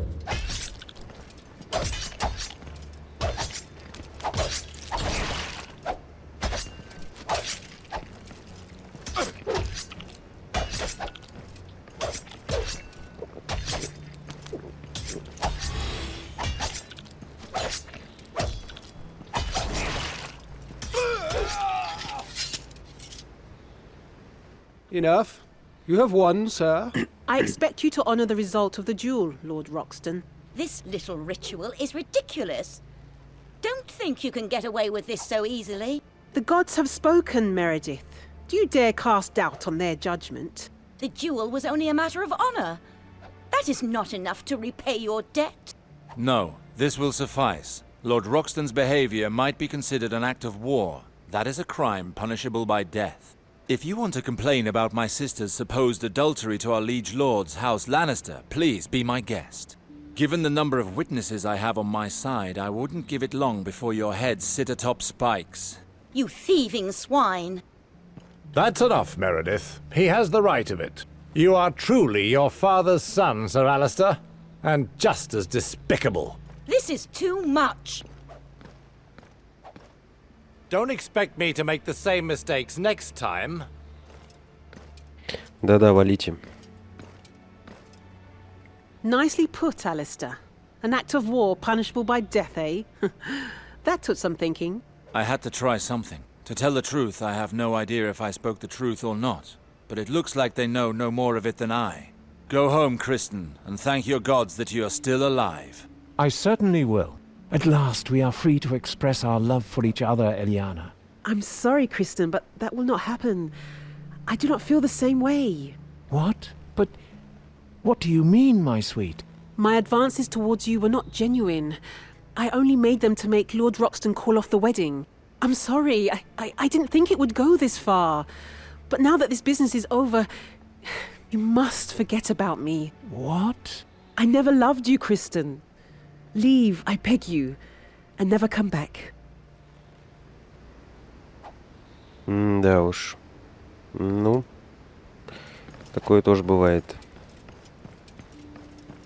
Enough. You have won, sir. I expect you to honor the result of the duel, Lord Roxton. This little ritual is ridiculous. Don't think you can get away with this so easily. The gods have spoken, Meredith. Do you dare cast doubt on their judgment? The duel was only a matter of honor. That is not enough to repay your debt. No, this will suffice. Lord Roxton's behavior might be considered an act of war. That is a crime punishable by death. If you want to complain about my sister's supposed adultery to our liege lord's House Lannister, please be my guest. Given the number of witnesses I have on my side, I wouldn't give it long before your heads sit atop spikes. You thieving swine. That's enough, Meredith. He has the right of it. You are truly your father's son, Sir Alistair, and just as despicable. This is too much. Don't expect me to make the same mistakes next time. Да-да, валите. Nicely put, Alistair. An act of war punishable by death, eh? That took some thinking. I had to try something. To tell the truth, I have no idea if I spoke the truth or not. But it looks like they know no more of it than I. Go home, Kristen, and thank your gods that you are still alive. I certainly will. At last we are free to express our love for each other, Eliana. I'm sorry, Kristen, but that will not happen. I do not feel the same way. What? But what do you mean, my sweet? My advances towards you were not genuine. I only made them to make Lord Roxton call off the wedding. I'm sorry, I didn't think it would go this far. But now that this business is over, you must forget about me. What? I never loved you, Kristen. Leave, I beg you, and never come back. Да уж. Ну, такое тоже бывает.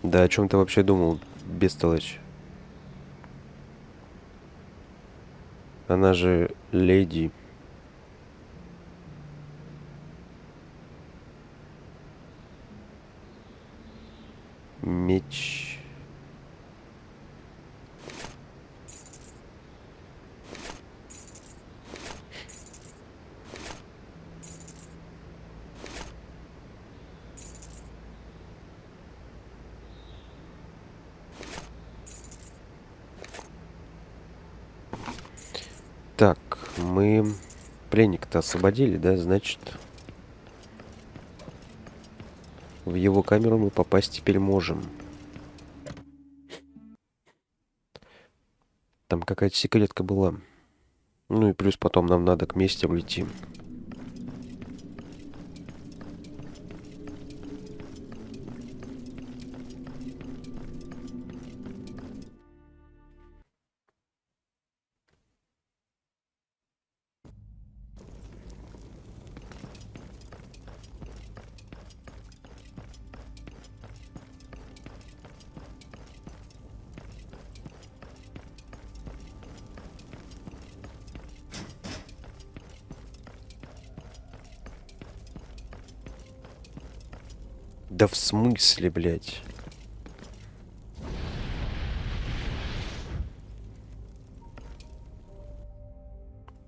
Да о чем ты вообще думал, бестолочь? Она же леди. Меч. Так, мы пленника-то освободили, да? Значит, в его камеру мы попасть теперь можем. Там какая-то секретка была. Ну и плюс потом нам надо к местеру идти. Да в смысле, блядь?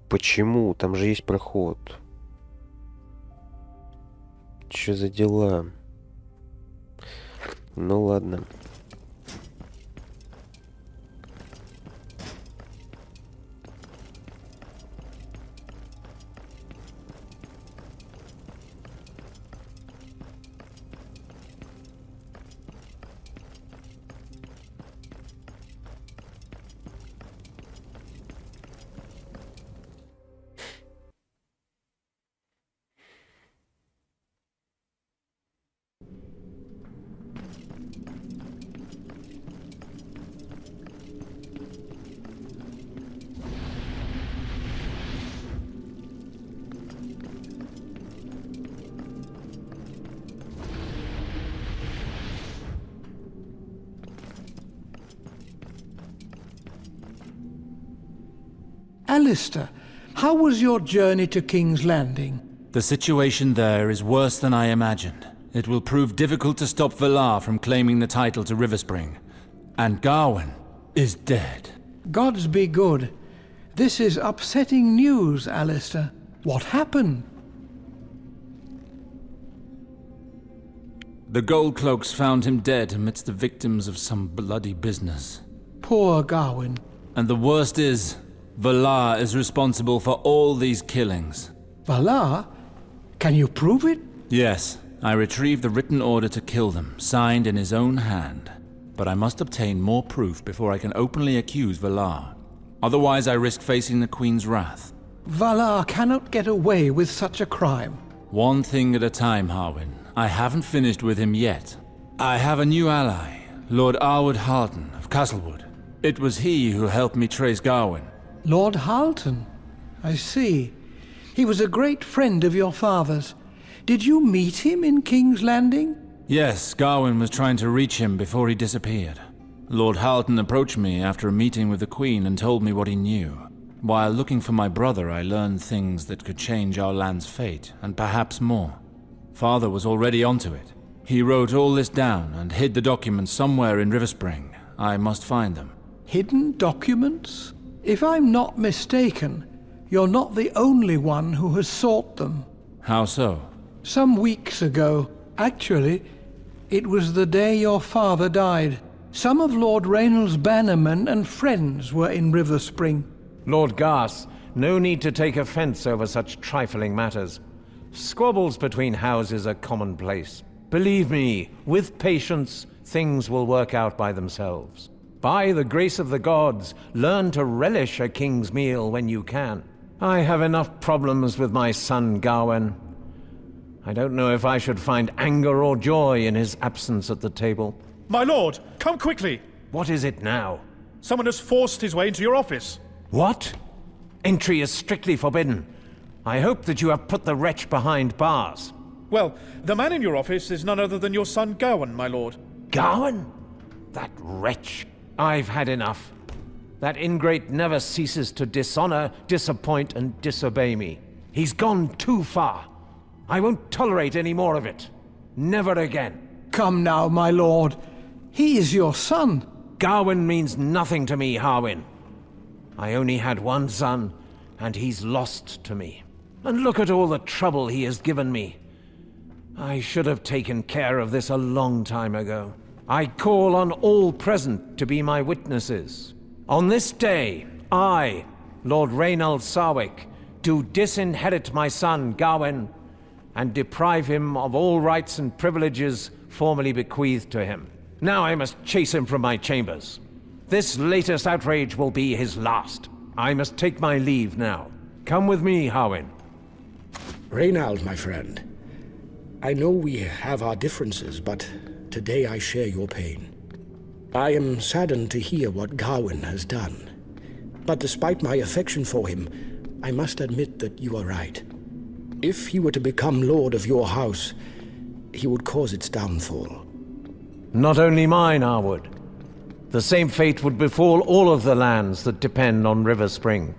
Почему? Там же есть проход. Чё за дела? Ну ладно. Alistair, how was your journey to King's Landing? The situation there is worse than I imagined. It will prove difficult to stop Valar from claiming the title to Riverspring. And Gawain is dead. Gods be good. This is upsetting news, Alistair. What happened? The Goldcloaks found him dead amidst the victims of some bloody business. Poor Gawain. And the worst is, Valar is responsible for all these killings. Valar? Can you prove it? Yes, I retrieved the written order to kill them, signed in his own hand. But I must obtain more proof before I can openly accuse Valar. Otherwise I risk facing the Queen's wrath. Valar cannot get away with such a crime. One thing at a time, Harwin. I haven't finished with him yet. I have a new ally, Lord Arwood Halton of Castlewood. It was he who helped me trace Gawain. Lord Halton? I see. He was a great friend of your father's. Did you meet him in King's Landing? Yes, Gawain was trying to reach him before he disappeared. Lord Halton approached me after a meeting with the Queen and told me what he knew. While looking for my brother, I learned things that could change our land's fate, and perhaps more. Father was already onto it. He wrote all this down and hid the documents somewhere in Riverspring. I must find them. Hidden documents? If I'm not mistaken, you're not the only one who has sought them. How so? Some weeks ago, actually, it was the day your father died. Some of Lord Raynald's bannermen and friends were in Riverspring. Lord Garth, no need to take offense over such trifling matters. Squabbles between houses are commonplace. Believe me, with patience, things will work out by themselves. By the grace of the gods, learn to relish a king's meal when you can. I have enough problems with my son Gawain. I don't know if I should find anger or joy in his absence at the table. My lord, come quickly! What is it now? Someone has forced his way into your office. What? Entry is strictly forbidden. I hope that you have put the wretch behind bars. Well, the man in your office is none other than your son Gawain, my lord. Gawain? That wretch. I've had enough. That ingrate never ceases to dishonor, disappoint, and disobey me. He's gone too far. I won't tolerate any more of it. Never again. Come now, my lord. He is your son. Gawain means nothing to me, Harwin. I only had one son, and he's lost to me. And look at all the trouble he has given me. I should have taken care of this a long time ago. I call on all present to be my witnesses. On this day, I, Lord Raynald Sarwick, do disinherit my son Gawain and deprive him of all rights and privileges formerly bequeathed to him. Now I must chase him from my chambers. This latest outrage will be his last. I must take my leave now. Come with me, Harwin. Raynald, my friend. I know we have our differences, but today I share your pain. I am saddened to hear what Gawain has done. But despite my affection for him, I must admit that you are right. If he were to become lord of your house, he would cause its downfall. Not only mine, Arwood. The same fate would befall all of the lands that depend on Riverspring.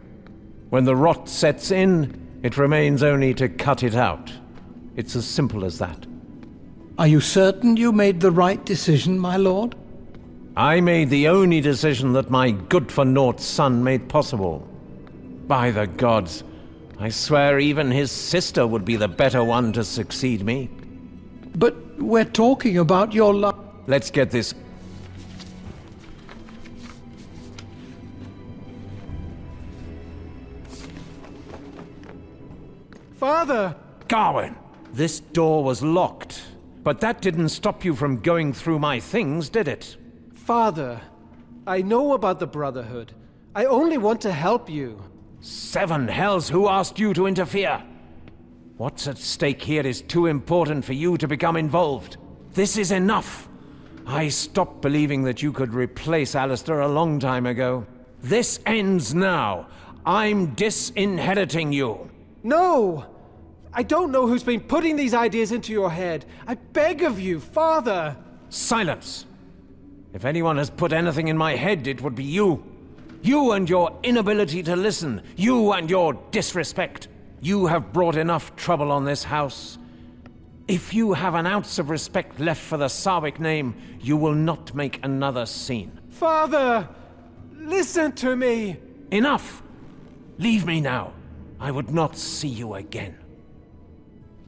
When the rot sets in, it remains only to cut it out. It's as simple as that. Are you certain you made the right decision, my lord? I made the only decision that my good-for-naught son made possible. By the gods, I swear even his sister would be the better one to succeed me. But we're talking about your love. Let's get this. Father! Gawain! This door was locked, but that didn't stop you from going through my things, did it? Father, I know about the Brotherhood. I only want to help you. 7 hells, who asked you to interfere? What's at stake here is too important for you to become involved. This is enough. I stopped believing that you could replace Alistair a long time ago. This ends now. I'm disinheriting you. No! I don't know who's been putting these ideas into your head. I beg of you, Father! Silence! If anyone has put anything in my head, it would be you. You and your inability to listen. You and your disrespect. You have brought enough trouble on this house. If you have an ounce of respect left for the Sarwick name, you will not make another scene. Father! Listen to me! Enough! Leave me now. I would not see you again.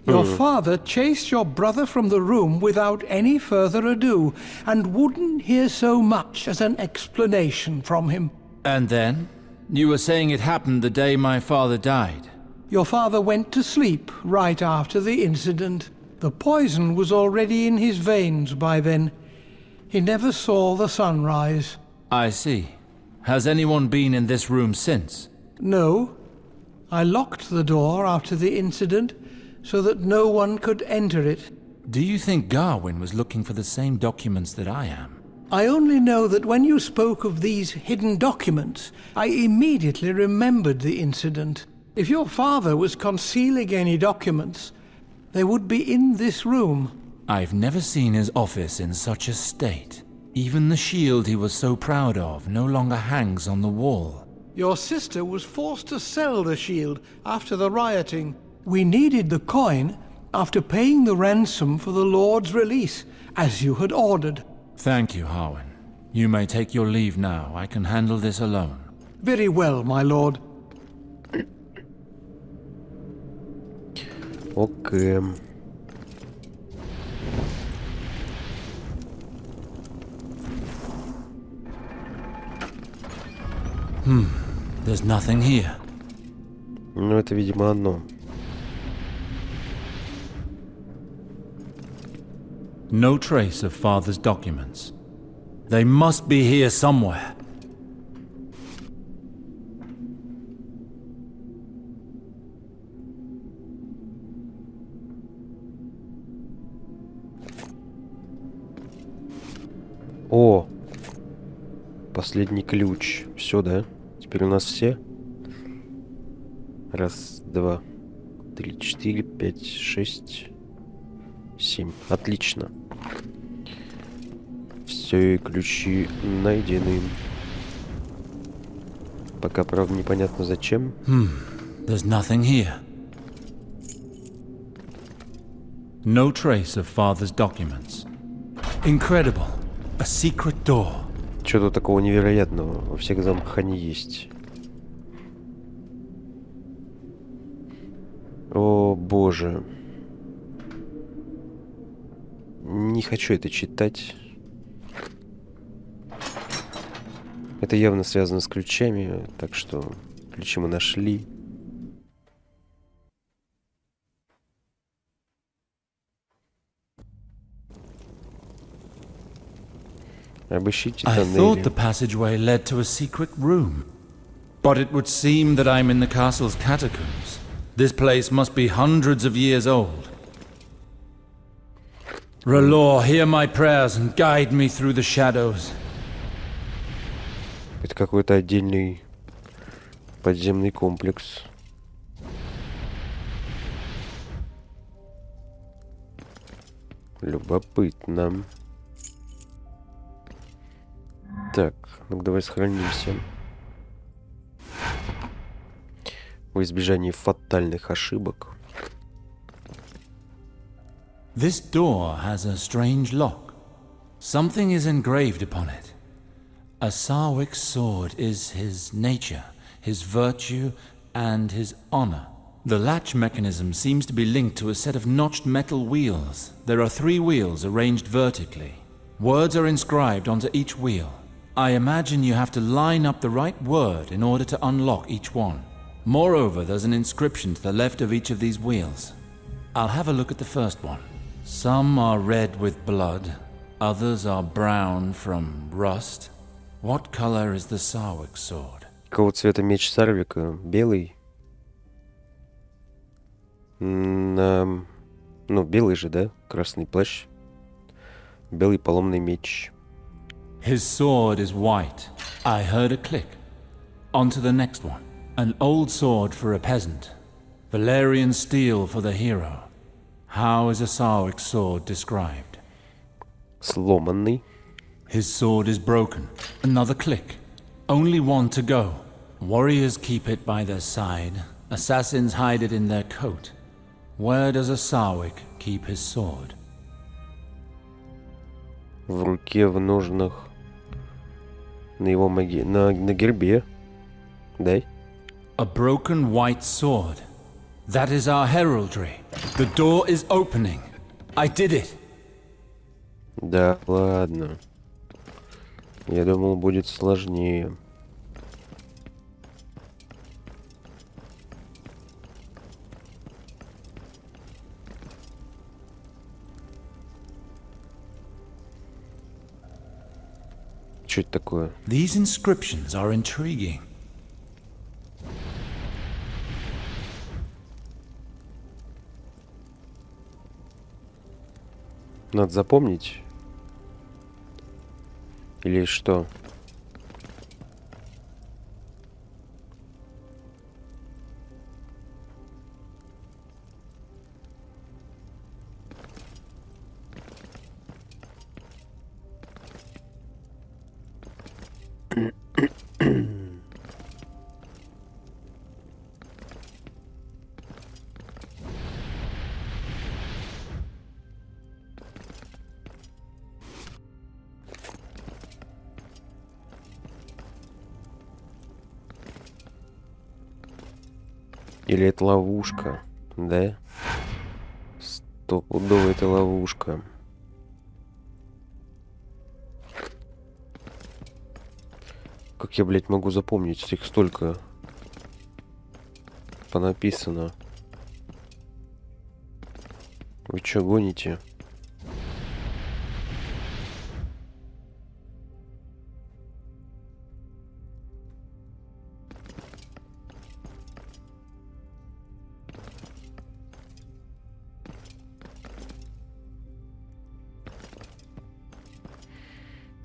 Your father chased your brother from the room without any further ado, and wouldn't hear so much as an explanation from him. And then? You were saying it happened the day my father died. Your father went to sleep right after the incident. The poison was already in his veins by then. He never saw the sunrise. I see. Has anyone been in this room since? No. I locked the door after the incident so that no one could enter it. Do you think Garwin was looking for the same documents that I am? I only know that when you spoke of these hidden documents, I immediately remembered the incident. If your father was concealing any documents, they would be in this room. I've never seen his office in such a state. Even the shield he was so proud of no longer hangs on the wall. Your sister was forced to sell the shield after the rioting. We needed the coin after paying the ransom for the Lord's release, as you had ordered. Thank you, Harwin. You may take your leave now. I can handle this alone. Very well, my lord. Окей. There's nothing here. Ну, это, видимо, оно. No trace of father's documents. They must be here somewhere. О! Последний ключ. Все, да? Теперь у нас все? Раз, два, три, четыре, пять, шесть, 7. Отлично. Все ключи найдены. Пока, правда, непонятно зачем. There's nothing here. No trace of father's documents. Incredible. A secret door. Что-то такого невероятного. Во всех замках они есть. О, боже. Не хочу это читать. Это явно связано с ключами, так что ключи мы нашли. Обыщите I тоннели. thought the passageway led to a secret room. But it would seem that I'm in the castle's catacombs. This place must be hundreds of years old. R'hllor, hear my prayers and guide me through the shadows. Это какой-то отдельный подземный комплекс. Любопытно. Так, ну давай сохранимся. Во избежание фатальных ошибок. This door has a strange lock. Something is engraved upon it. A Sarwick's sword is his nature, his virtue, and his honor. The latch mechanism seems to be linked to a set of notched metal wheels. There are 3 wheels arranged vertically. Words are inscribed onto each wheel. I imagine you have to line up the right word in order to unlock each one. Moreover, there's an inscription to the left of each of these wheels. I'll have a look at the first one. Some are red with blood, others are brown from rust. What color is the Sarwick sword? Какого цвета меч Сарвика? Белый? Ну, белый же, да? Красный плащ. Белый поломный меч. His sword is white. I heard a click. On to the next one. An old sword for a peasant. Valerian steel for the hero. How is a Sarwick sword described? Сломанный. His sword is broken. Another click. Only one to go. Warriors keep it by their side. Assassins hide it in their coat. Where does a Sarwick keep his sword? В руке, в ножнах. На его на гербе. Дай. A broken white sword. That is our heraldry. The door is opening. I did it. Да, ладно. Я думал, будет сложнее. Что это такое? These inscriptions are intriguing. Надо запомнить? Или что? Или это ловушка, да? Стопудово это ловушка. Как я, блядь, могу запомнить? Их столько понаписано. Вы чё, гоните?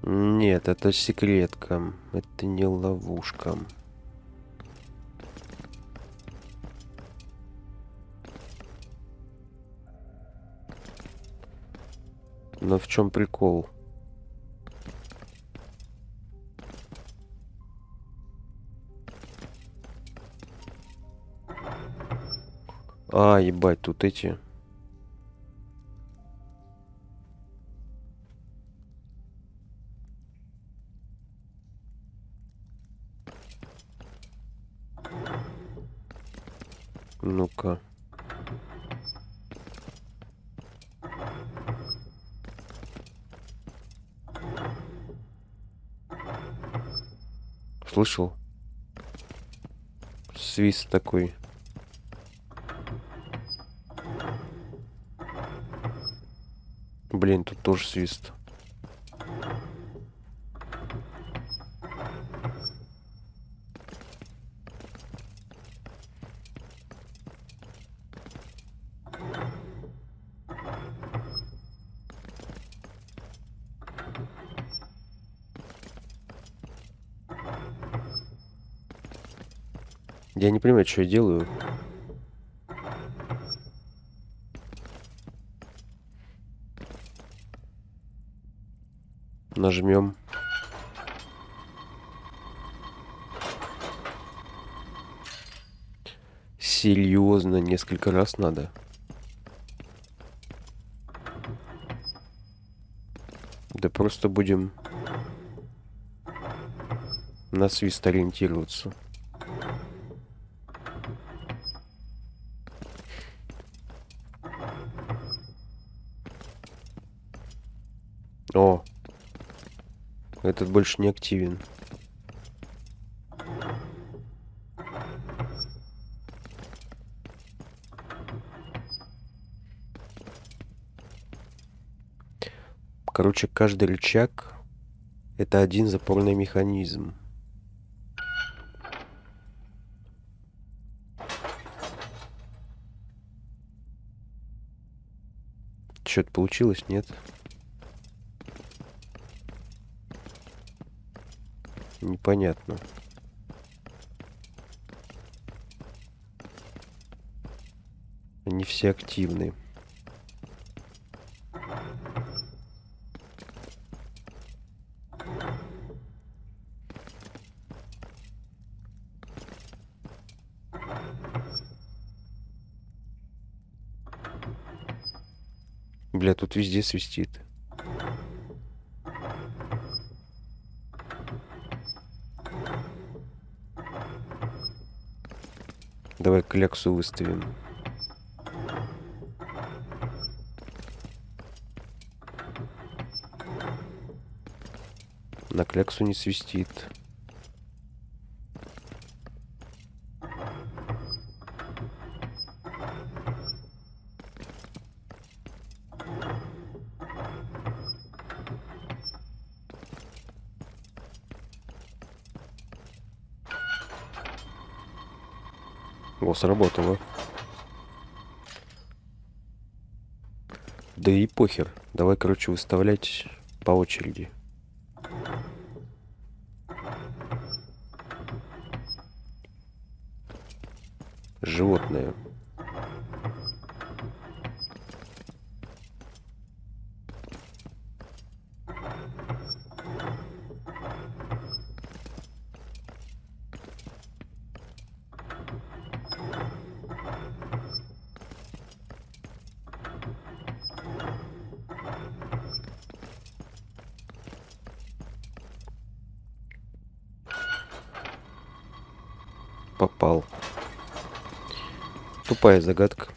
Нет, это секретка. Это не ловушка. Но в чем прикол? А, ебать, тут эти... Ну-ка. Слышал? Свист такой. Блин, тут тоже свист. Я не понимаю, что я делаю. Нажмем. Серьезно, несколько раз надо. Да просто будем на свист ориентироваться. О, этот больше не активен. Короче, каждый рычаг — это один запорный механизм. Что-то получилось, нет? Непонятно. Они все активны. Бля, тут везде свистит. Давай кляксу выставим. На кляксу не свистит. О, сработало. Да и похер. Давай, короче, выставлять по очереди. Животное. Попал. Тупая загадка.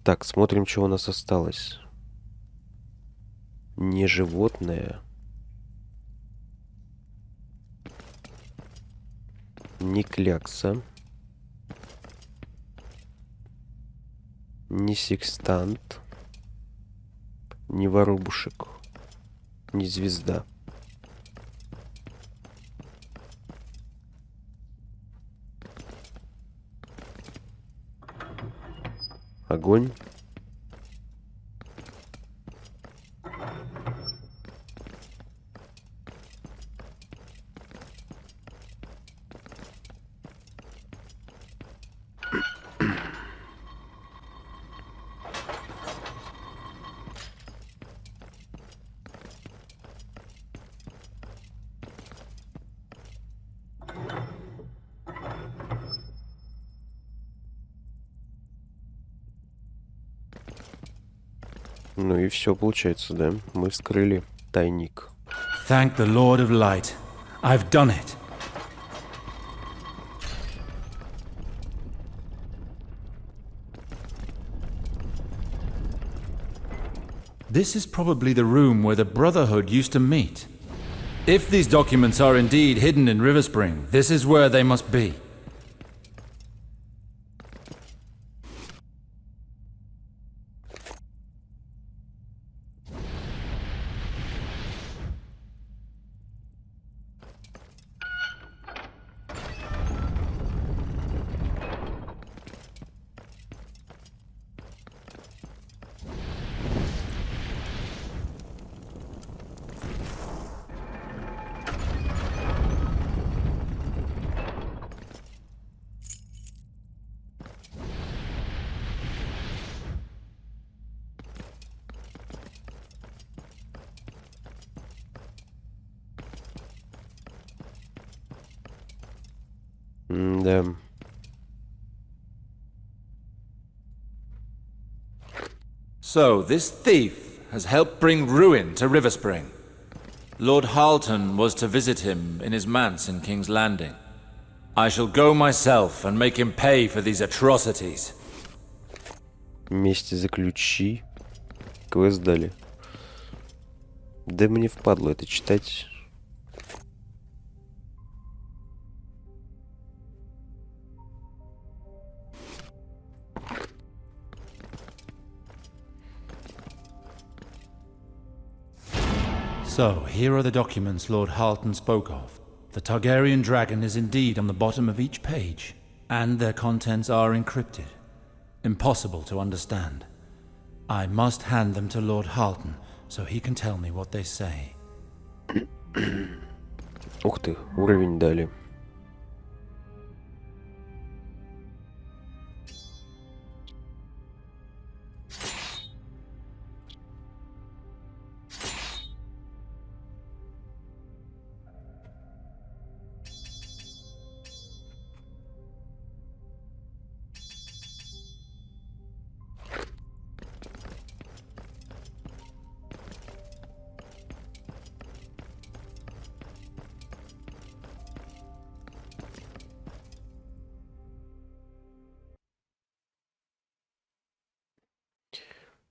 Так, смотрим, что у нас осталось. Не животное. Не клякса. Не секстант. Не воробушек. Не звезда. Огонь. Ну и все получается, да? Мы вскрыли тайник. Thank the Lord of Light. I've done it. This is probably the room where the Brotherhood used to meet. If these documents are indeed hidden in River Spring, this is where they must be. Да. So, this thief has helped bring ruin to River Spring. Lord Halton was to visit him in his manse in King's Landing. I shall go myself and make him pay for these atrocities. Вместе за ключи. Квест дали. Да мне впадло это читать. So, here are the documents Lord Halton spoke of. The Targaryen dragon is indeed on the bottom of each page, and their contents are encrypted. Impossible to understand. I must hand them to Lord Halton, so he can tell me what they say. Ух ты, уровень дали.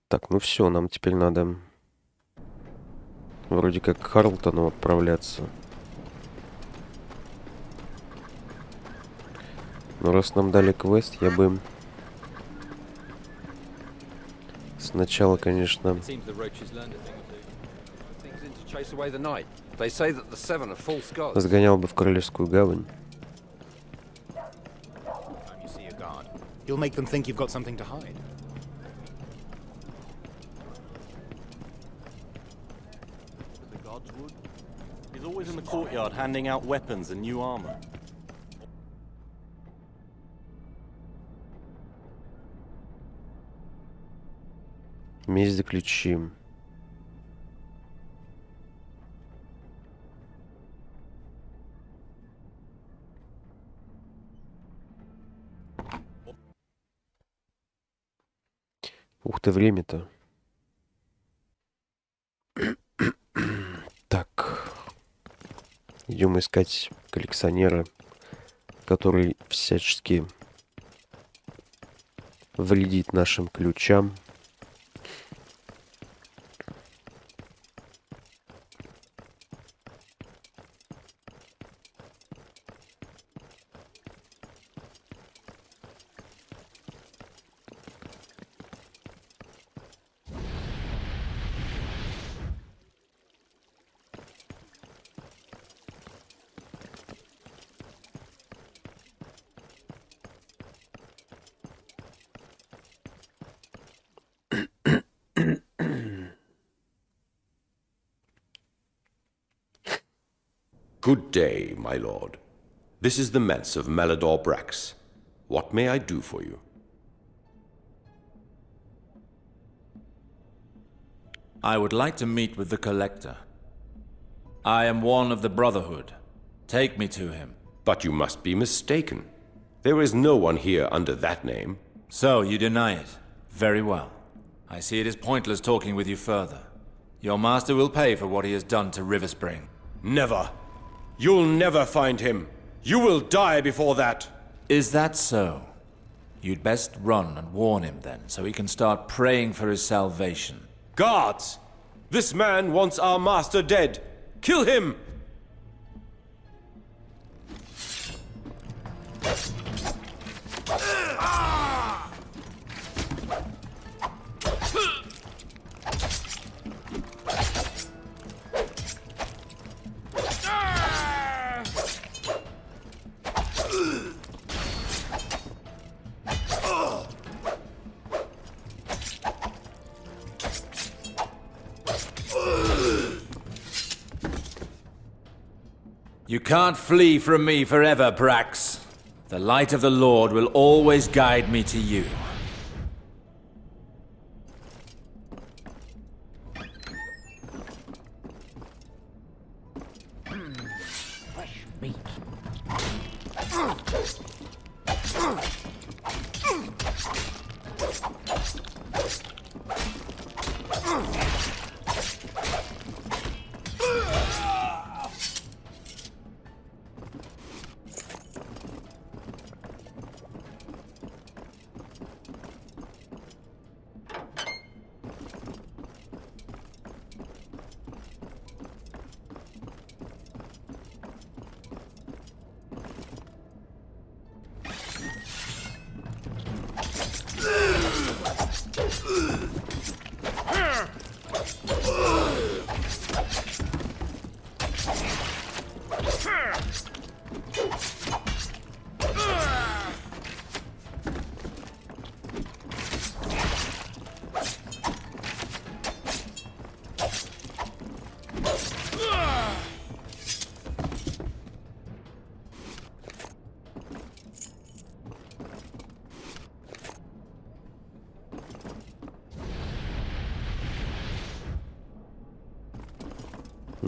Так, ну все, нам теперь надо вроде как к Харлтону отправляться. Но раз нам дали квест, я бы сначала, конечно, сгонял бы в Королевскую гавань. You'll make them think you've got something to hide. He's always in the courtyard handing out weapons and new armor. Месть за ключи. Ух ты, время-то. Так. Идем искать коллекционера, который всячески вредит нашим ключам. Good day, my lord. This is the Mence of Melador Brax. What may I do for you? I would like to meet with the Collector. I am one of the Brotherhood. Take me to him. But you must be mistaken. There is no one here under that name. So, you deny it? Very well. I see it is pointless talking with you further. Your master will pay for what he has done to River Spring. Never. You'll never find him. You will die before that. Is that so? You'd best run and warn him then, so he can start praying for his salvation. Guards! This man wants our master dead. Kill him! You can't flee from me forever, Brax. The light of the Lord will always guide me to you. Fresh meat.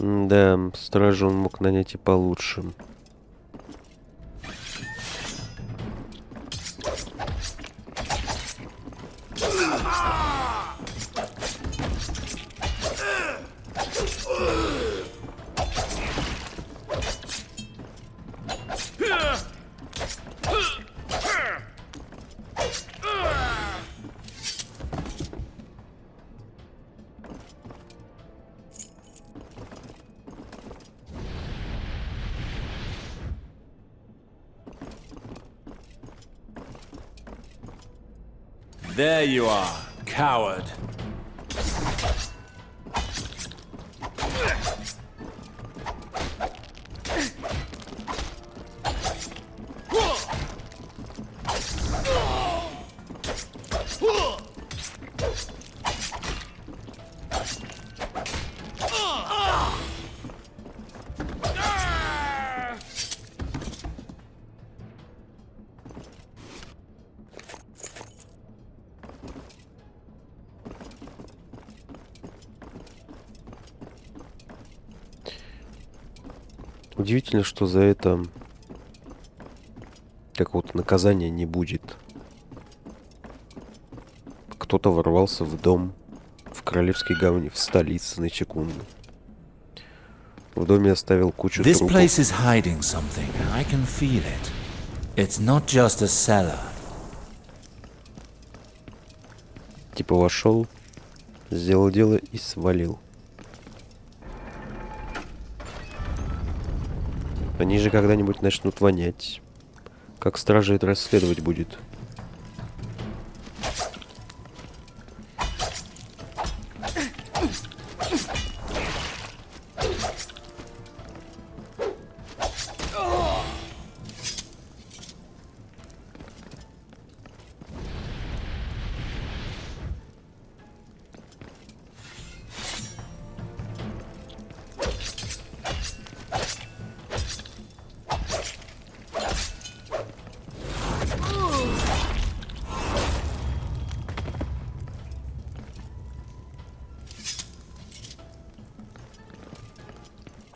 Да, стражу он мог нанять и получше. There you are, coward. Удивительно, что за это какого-то наказания не будет. Кто-то ворвался в дом в Королевской гавани, в столице на секунду. В доме оставил кучу This трупов. place is hiding something. I can feel it. It's not just a cellar. Типа вошел, сделал дело и свалил. Они же когда-нибудь начнут вонять. Как стража это расследовать будет?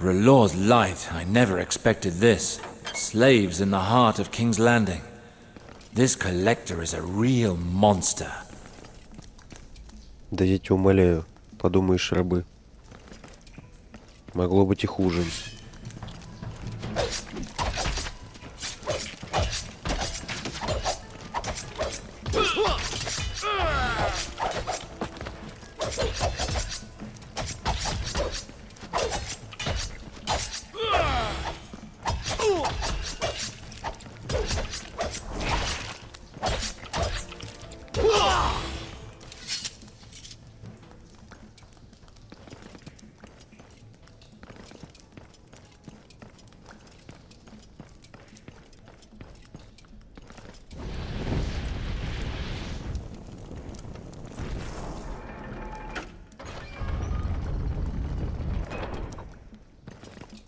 Relaw's light, I never expected this. Slaves in the heart of King's Landing. This collector is a real monster. Да я тебя умоляю, подумаешь, рабы. Могло быть и хуже.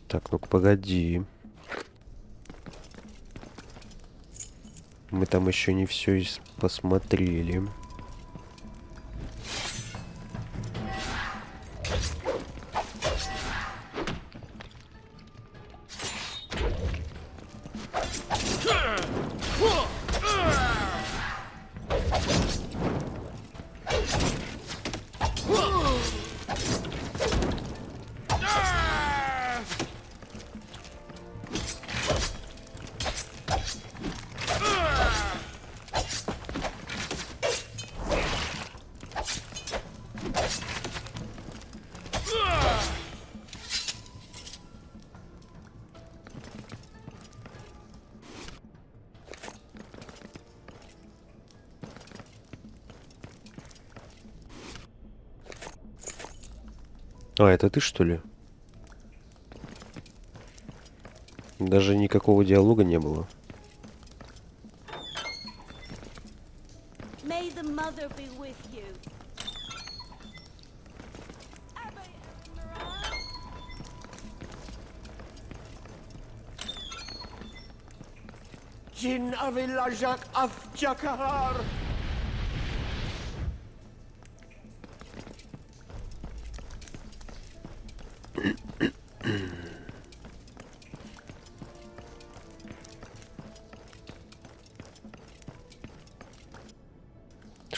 Так, ну-ка, погоди. Мы там еще не все посмотрели. А, это ты, что ли? Даже никакого диалога не было. May the mother be with you. Jin avilajak afjakar.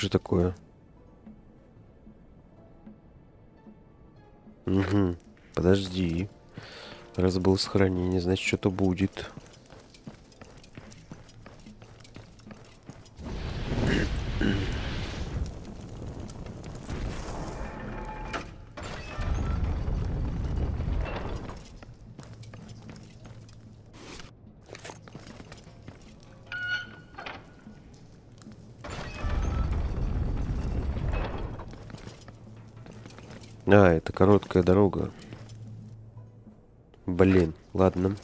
что такое? Угу. Подожди. Раз был сохранение, значит, что-то будет. А, это короткая дорога. Блин, ладно.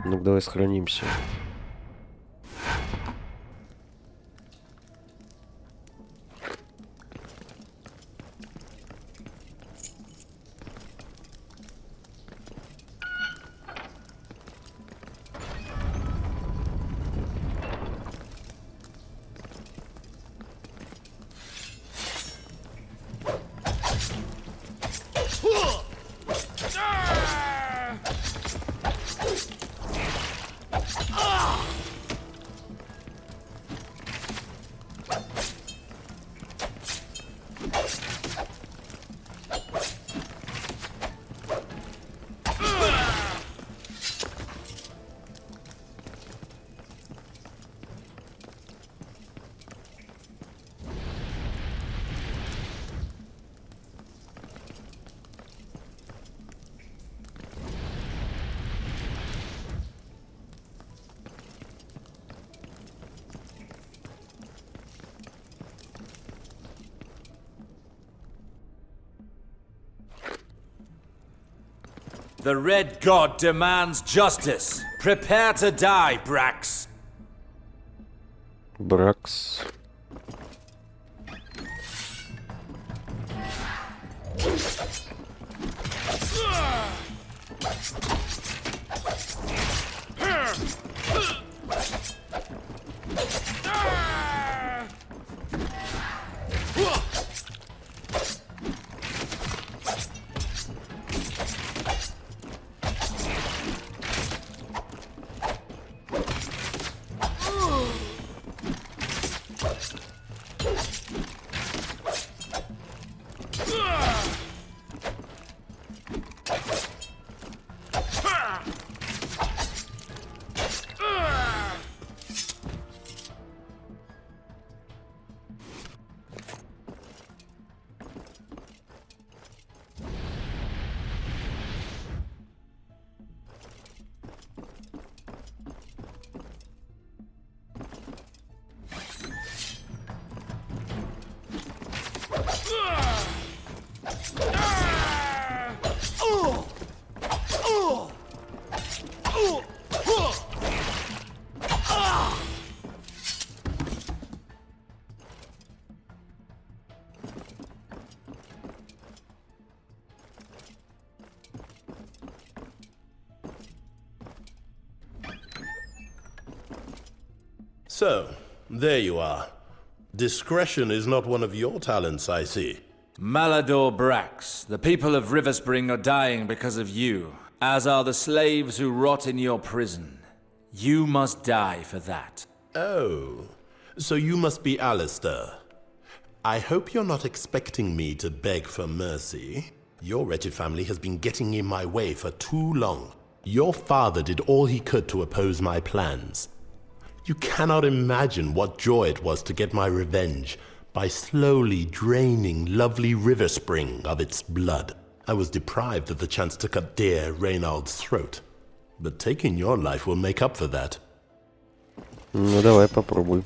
Ну-ка, давай сохранимся. The Red God demands justice. Prepare to die, Brax. Brax. So, there you are. Discretion is not one of your talents, I see. Malador Brax, the people of Riverspring are dying because of you, as are the slaves who rot in your prison. You must die for that. Oh, so you must be Alistair. I hope you're not expecting me to beg for mercy. Your wretched family has been getting in my way for too long. Your father did all he could to oppose my plans. You cannot imagine what joy it was to get my revenge by slowly draining lovely Riverspring of its blood. I was deprived of the chance to cut dear Reynald's throat. But taking your life will make up for that. Ну, давай попробуй.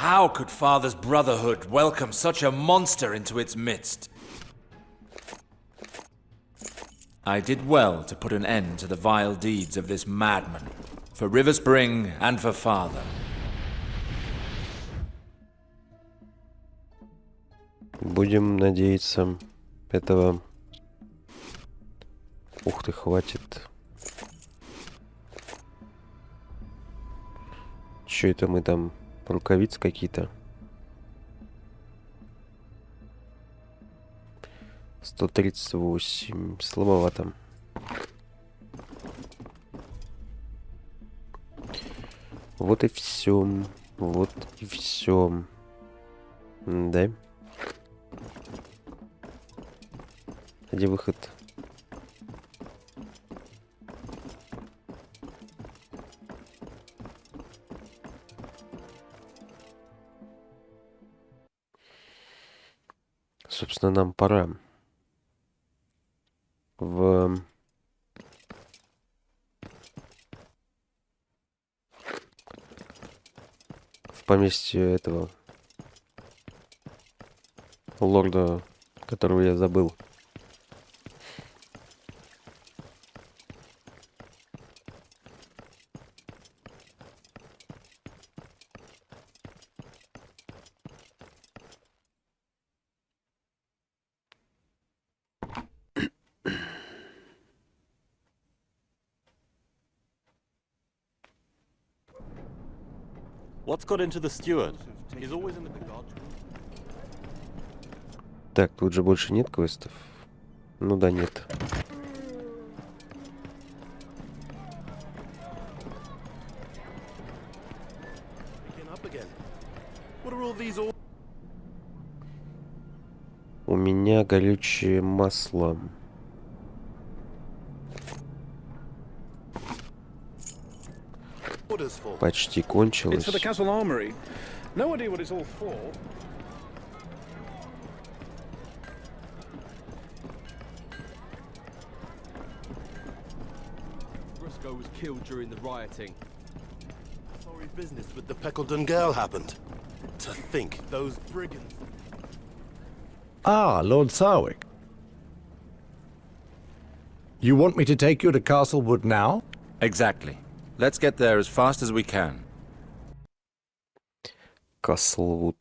How could Father's Brotherhood welcome such a monster into its midst? I did well to put an end to the vile deeds of this madman, for River Spring and for Father. Будем надеяться, этого... Ух ты, хватит. Чё это мы там? Рукавицы какие-то? 138. Слабовато. Вот и все. Вот и все. Да? Где выход? Собственно, нам пора в поместье этого лорда, которого я забыл. What's got into the steward? He's always in the guard. Так, тут же больше нет квестов. Ну да, нет. У меня горючее масло. Почти кончилось. It's for the castle armory. No idea what it's all for. Briscoe was killed during the rioting. Sorry business with the Peckledon girl happened. To think, those brigands... Ah, Lord Sarwick. You want me to take you to Castlewood now? Exactly. Let's get there as fast as we can. Каслвуд.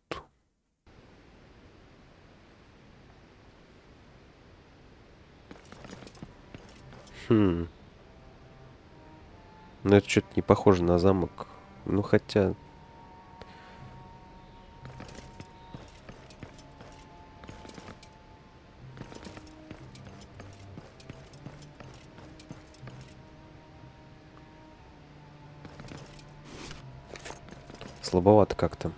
Ну это что-то не похоже на замок. Ну хотя... Слабовато как-то.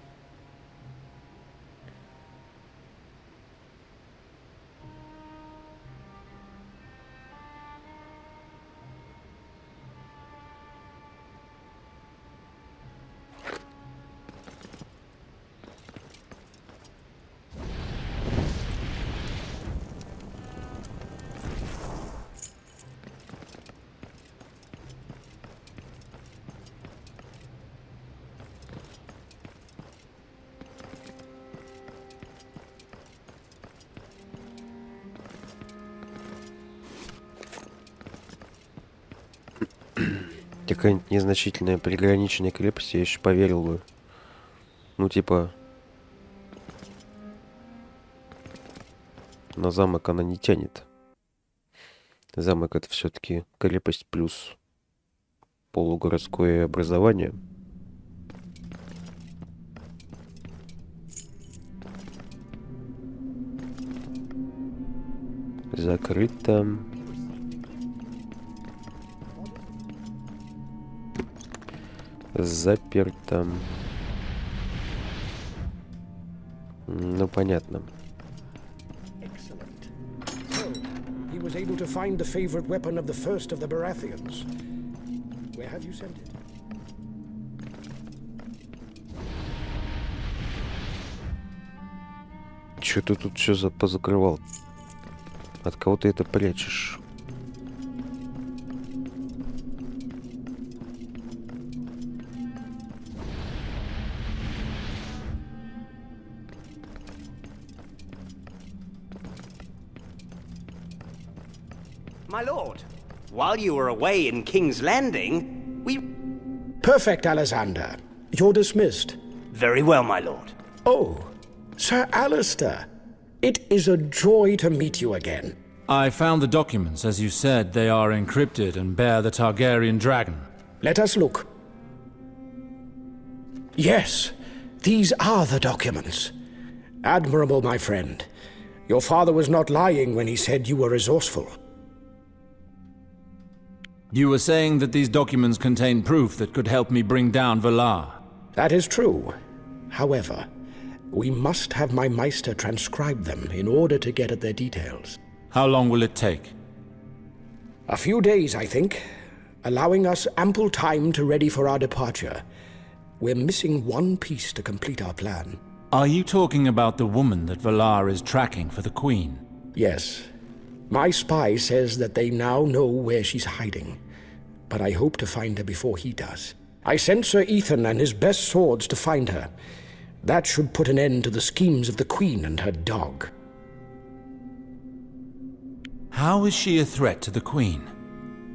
Какая-нибудь незначительная приграничная крепость, я еще поверил бы. Ну, типа... На замок она не тянет. Замок — это все-таки крепость плюс полугородское образование. Закрыто. Заперто. Ну, понятно. He was able to find the favorite weapon of the first of the Baratheons. Where have you sent it? Чё ты тут все позакрывал? От кого ты это прячешь? My lord, while you were away in King's Landing, we... Perfect, Alexander. You're dismissed. Very well, my lord. Oh, Sir Alistair. It is a joy to meet you again. I found the documents. As you said, they are encrypted and bear the Targaryen dragon. Let us look. Yes, these are the documents. Admirable, my friend. Your father was not lying when he said you were resourceful. You were saying that these documents contain proof that could help me bring down Valar. That is true. However, we must have my Meister transcribe them in order to get at their details. How long will it take? A few days, I think, allowing us ample time to ready for our departure. We're missing one piece to complete our plan. Are you talking about the woman that Valar is tracking for the Queen? Yes. My spy says that they now know where she's hiding, but I hope to find her before he does. I sent Sir Ethan and his best swords to find her. That should put an end to the schemes of the Queen and her dog. How is she a threat to the Queen?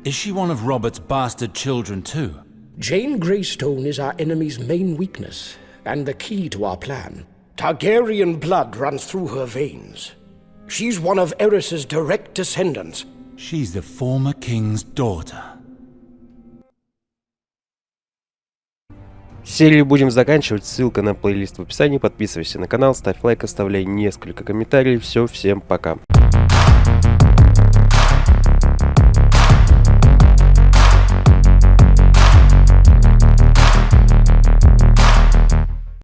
Is she one of Robert's bastard children too? Jane Greystone is our enemy's main weakness, and the key to our plan. Targaryen blood runs through her veins. She's one of Eris's direct descendants. She's the former king's daughter. Серию будем заканчивать. Ссылка на плейлист в описании. Подписывайся на канал, ставь лайк, оставляй несколько комментариев. Все, всем пока.